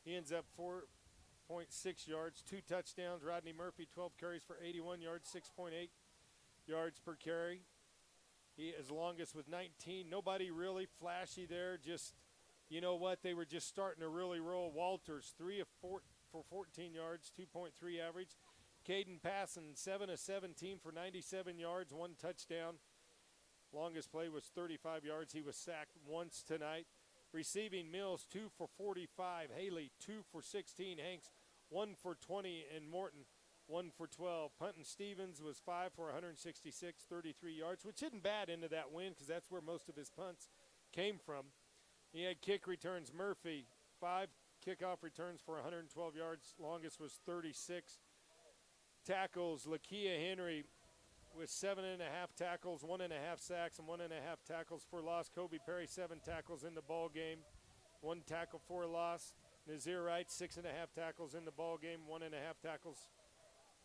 He ends up 4.6 yards, 2 touchdowns. Rodney Murphy, 12 carries for 81 yards, 6.8 yards per carry. He is longest with 19. Nobody really flashy there. Just, you know what, they were just starting to really roll. Walters, 3 of 4 for 14 yards, 2.3 average. Caden Passon, 7 of 17 for 97 yards, 1 touchdown. Longest play was 35 yards. He was sacked once tonight. Receiving, Mills, 2 for 45. Haley, 2 for 16. Hanks, 1 for 20. And Morton, 1 for 12. Punton Stevens was 5 for 166, 33 yards, which isn't bad into that win because that's where most of his punts came from. He had kick returns. Murphy, 5 kickoff returns for 112 yards. Longest was 36. Tackles, Lakia Henry with 7.5 tackles, 1.5 sacks, and 1.5 tackles for loss. Kobe Perry, 7 tackles in the ball game, 1 tackle for a loss. Nazir Wright, 6.5 tackles in the ball game, 1.5 tackles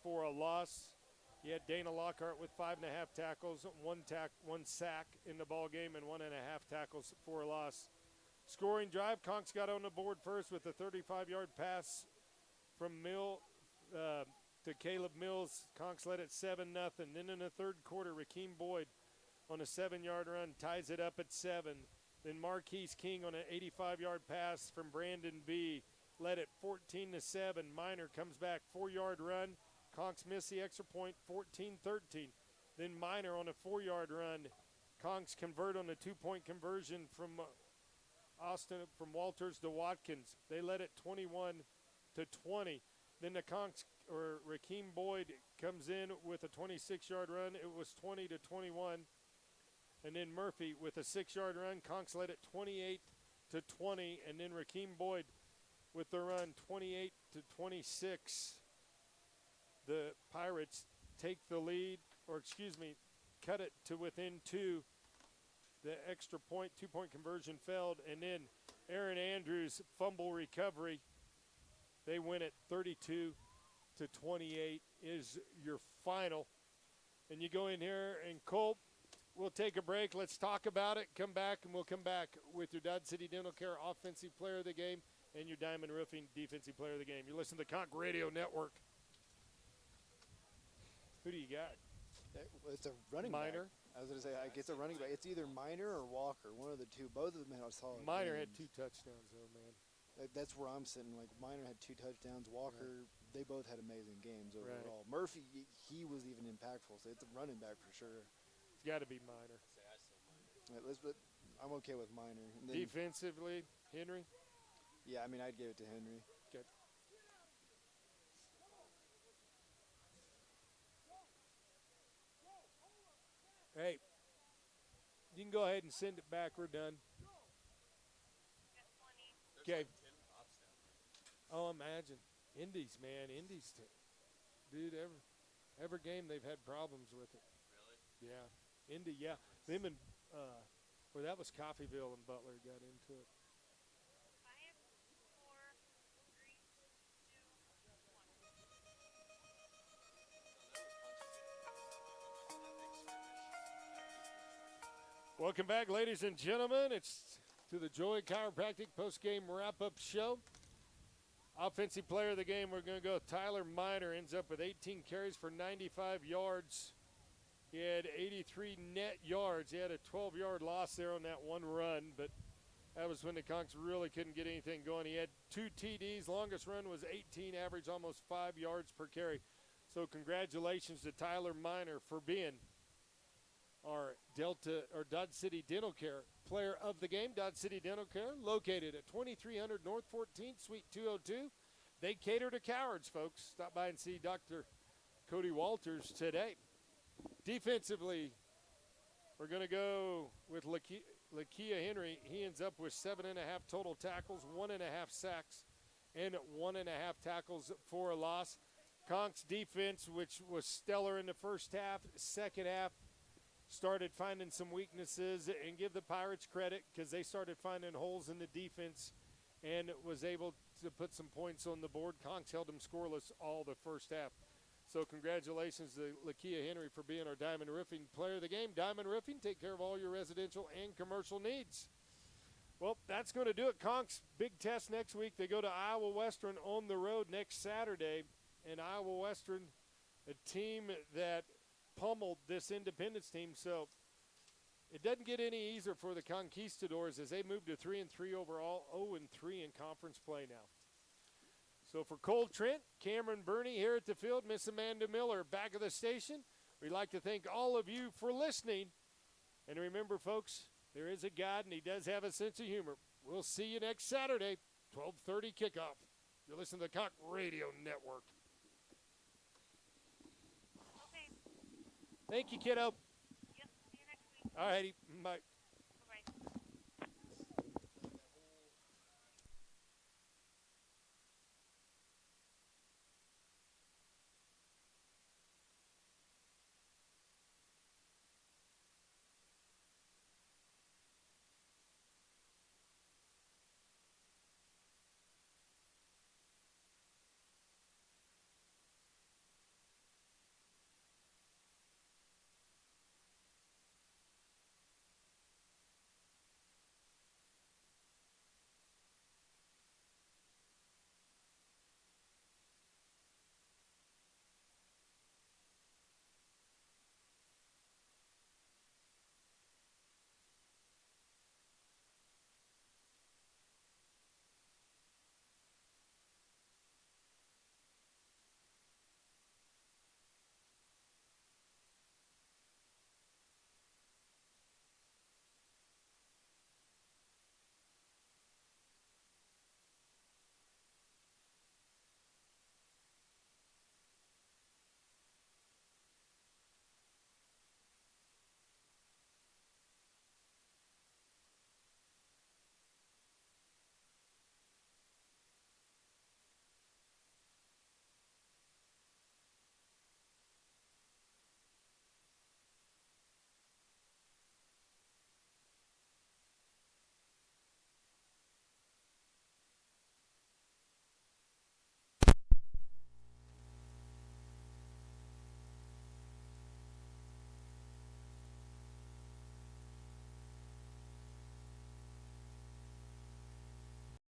for a loss. You had Dana Lockhart with 5.5 tackles, 1 sack in the ball game, and 1.5 tackles for a loss. Scoring drive, Conks got on the board first with a 35-yard pass from to Caleb Mills. Conks led at 7-0. Then in the third quarter, Rakeem Boyd on a 7-yard run ties it up at 7. Then Marquise King on an 85-yard pass from Brandon B. led it 14-7. Minor comes back, 4-yard run. Conks missed the extra point, 14-13. Then Minor on a 4-yard run. Conks convert on a 2-point conversion from Walters to Watkins. They led it 21-20. Then the Conks, or Rakeem Boyd, comes in with a 26-yard run. It was 20-21. And then Murphy with a 6-yard run. Conks led it 28-20. And then Rakeem Boyd with the run 28-26. The Pirates take the lead, cut it to within 2. The extra point, 2-point conversion failed. And then Aaron Andrews, fumble recovery. They win it 32-28 is your final. And you go in here, and Colt, we'll take a break. Let's talk about it. Come back, and we'll come back with your Dodge City Dental Care Offensive Player of the Game and your Diamond Roofing Defensive Player of the Game. You listen to the Conk Radio Network. Who do you got? It's a running Minor. back. I was going to say, it's a running back. It's either Minor or Walker, one of the two. Both of them had solid Minor had games. 2 touchdowns, though, man. That's where I'm sitting. Like, Minor had 2 touchdowns. Walker, they both had amazing games Right. overall. Murphy, he was even impactful. So it's a running back for sure. It's got to be Minor. I'm okay with Minor. And then, Defensively, Henry. yeah, I mean, I'd give it to Henry. Good. Hey, you can go ahead and send it back. We're done. Okay. Oh, imagine. Indies, man. Indies. Dude, every game they've had problems with it. Really? Yeah. Indy, yeah. Them and, that was Coffeyville and Butler got into it. 5, 4, 3, 2, 1. Welcome back, ladies and gentlemen. It's to the Joy Chiropractic postgame wrap-up show. Offensive player of the game, we're going to go Tyler Minor. Ends up with 18 carries for 95 yards. He had 83 net yards. He had a 12-yard loss there on that one run, but that was when the Conks really couldn't get anything going. He had 2 TDs. Longest run was 18, average almost 5 yards per carry. So congratulations to Tyler Minor for being our Dodge City Dental Care player of the game. Dodge City Dental Care, located at 2300 North 14th, Suite 202. They cater to cowards, folks. Stop by and see Dr. Cody Walters today. Defensively, we're going to go with Lakia Henry. He ends up with 7.5 total tackles, 1.5 sacks, and 1.5 tackles for a loss. Conks defense, which was stellar in the first half, second half, started finding some weaknesses, and give the Pirates credit because they started finding holes in the defense and was able to put some points on the board. Conks held them scoreless all the first half. So congratulations to Lakia Henry for being our Diamond Roofing player of the game. Diamond Roofing, take care of all your residential and commercial needs. Well, that's going to do it. Conk's big test next week. They go to Iowa Western on the road next Saturday. And Iowa Western, a team that pummeled this Independence team. So it doesn't get any easier for the Conquistadors as they move to 3-3 overall, 0-3 in conference play now. So for Cole Trent, Cameron Burney here at the field, Miss Amanda Miller back of the station, we'd like to thank all of you for listening. And remember, folks, there is a God, and he does have a sense of humor. We'll see you next Saturday, 12:30 kickoff. You're listening to the Conch Radio Network. Okay. Thank you, kiddo. Yep. See you next week. All righty. Bye.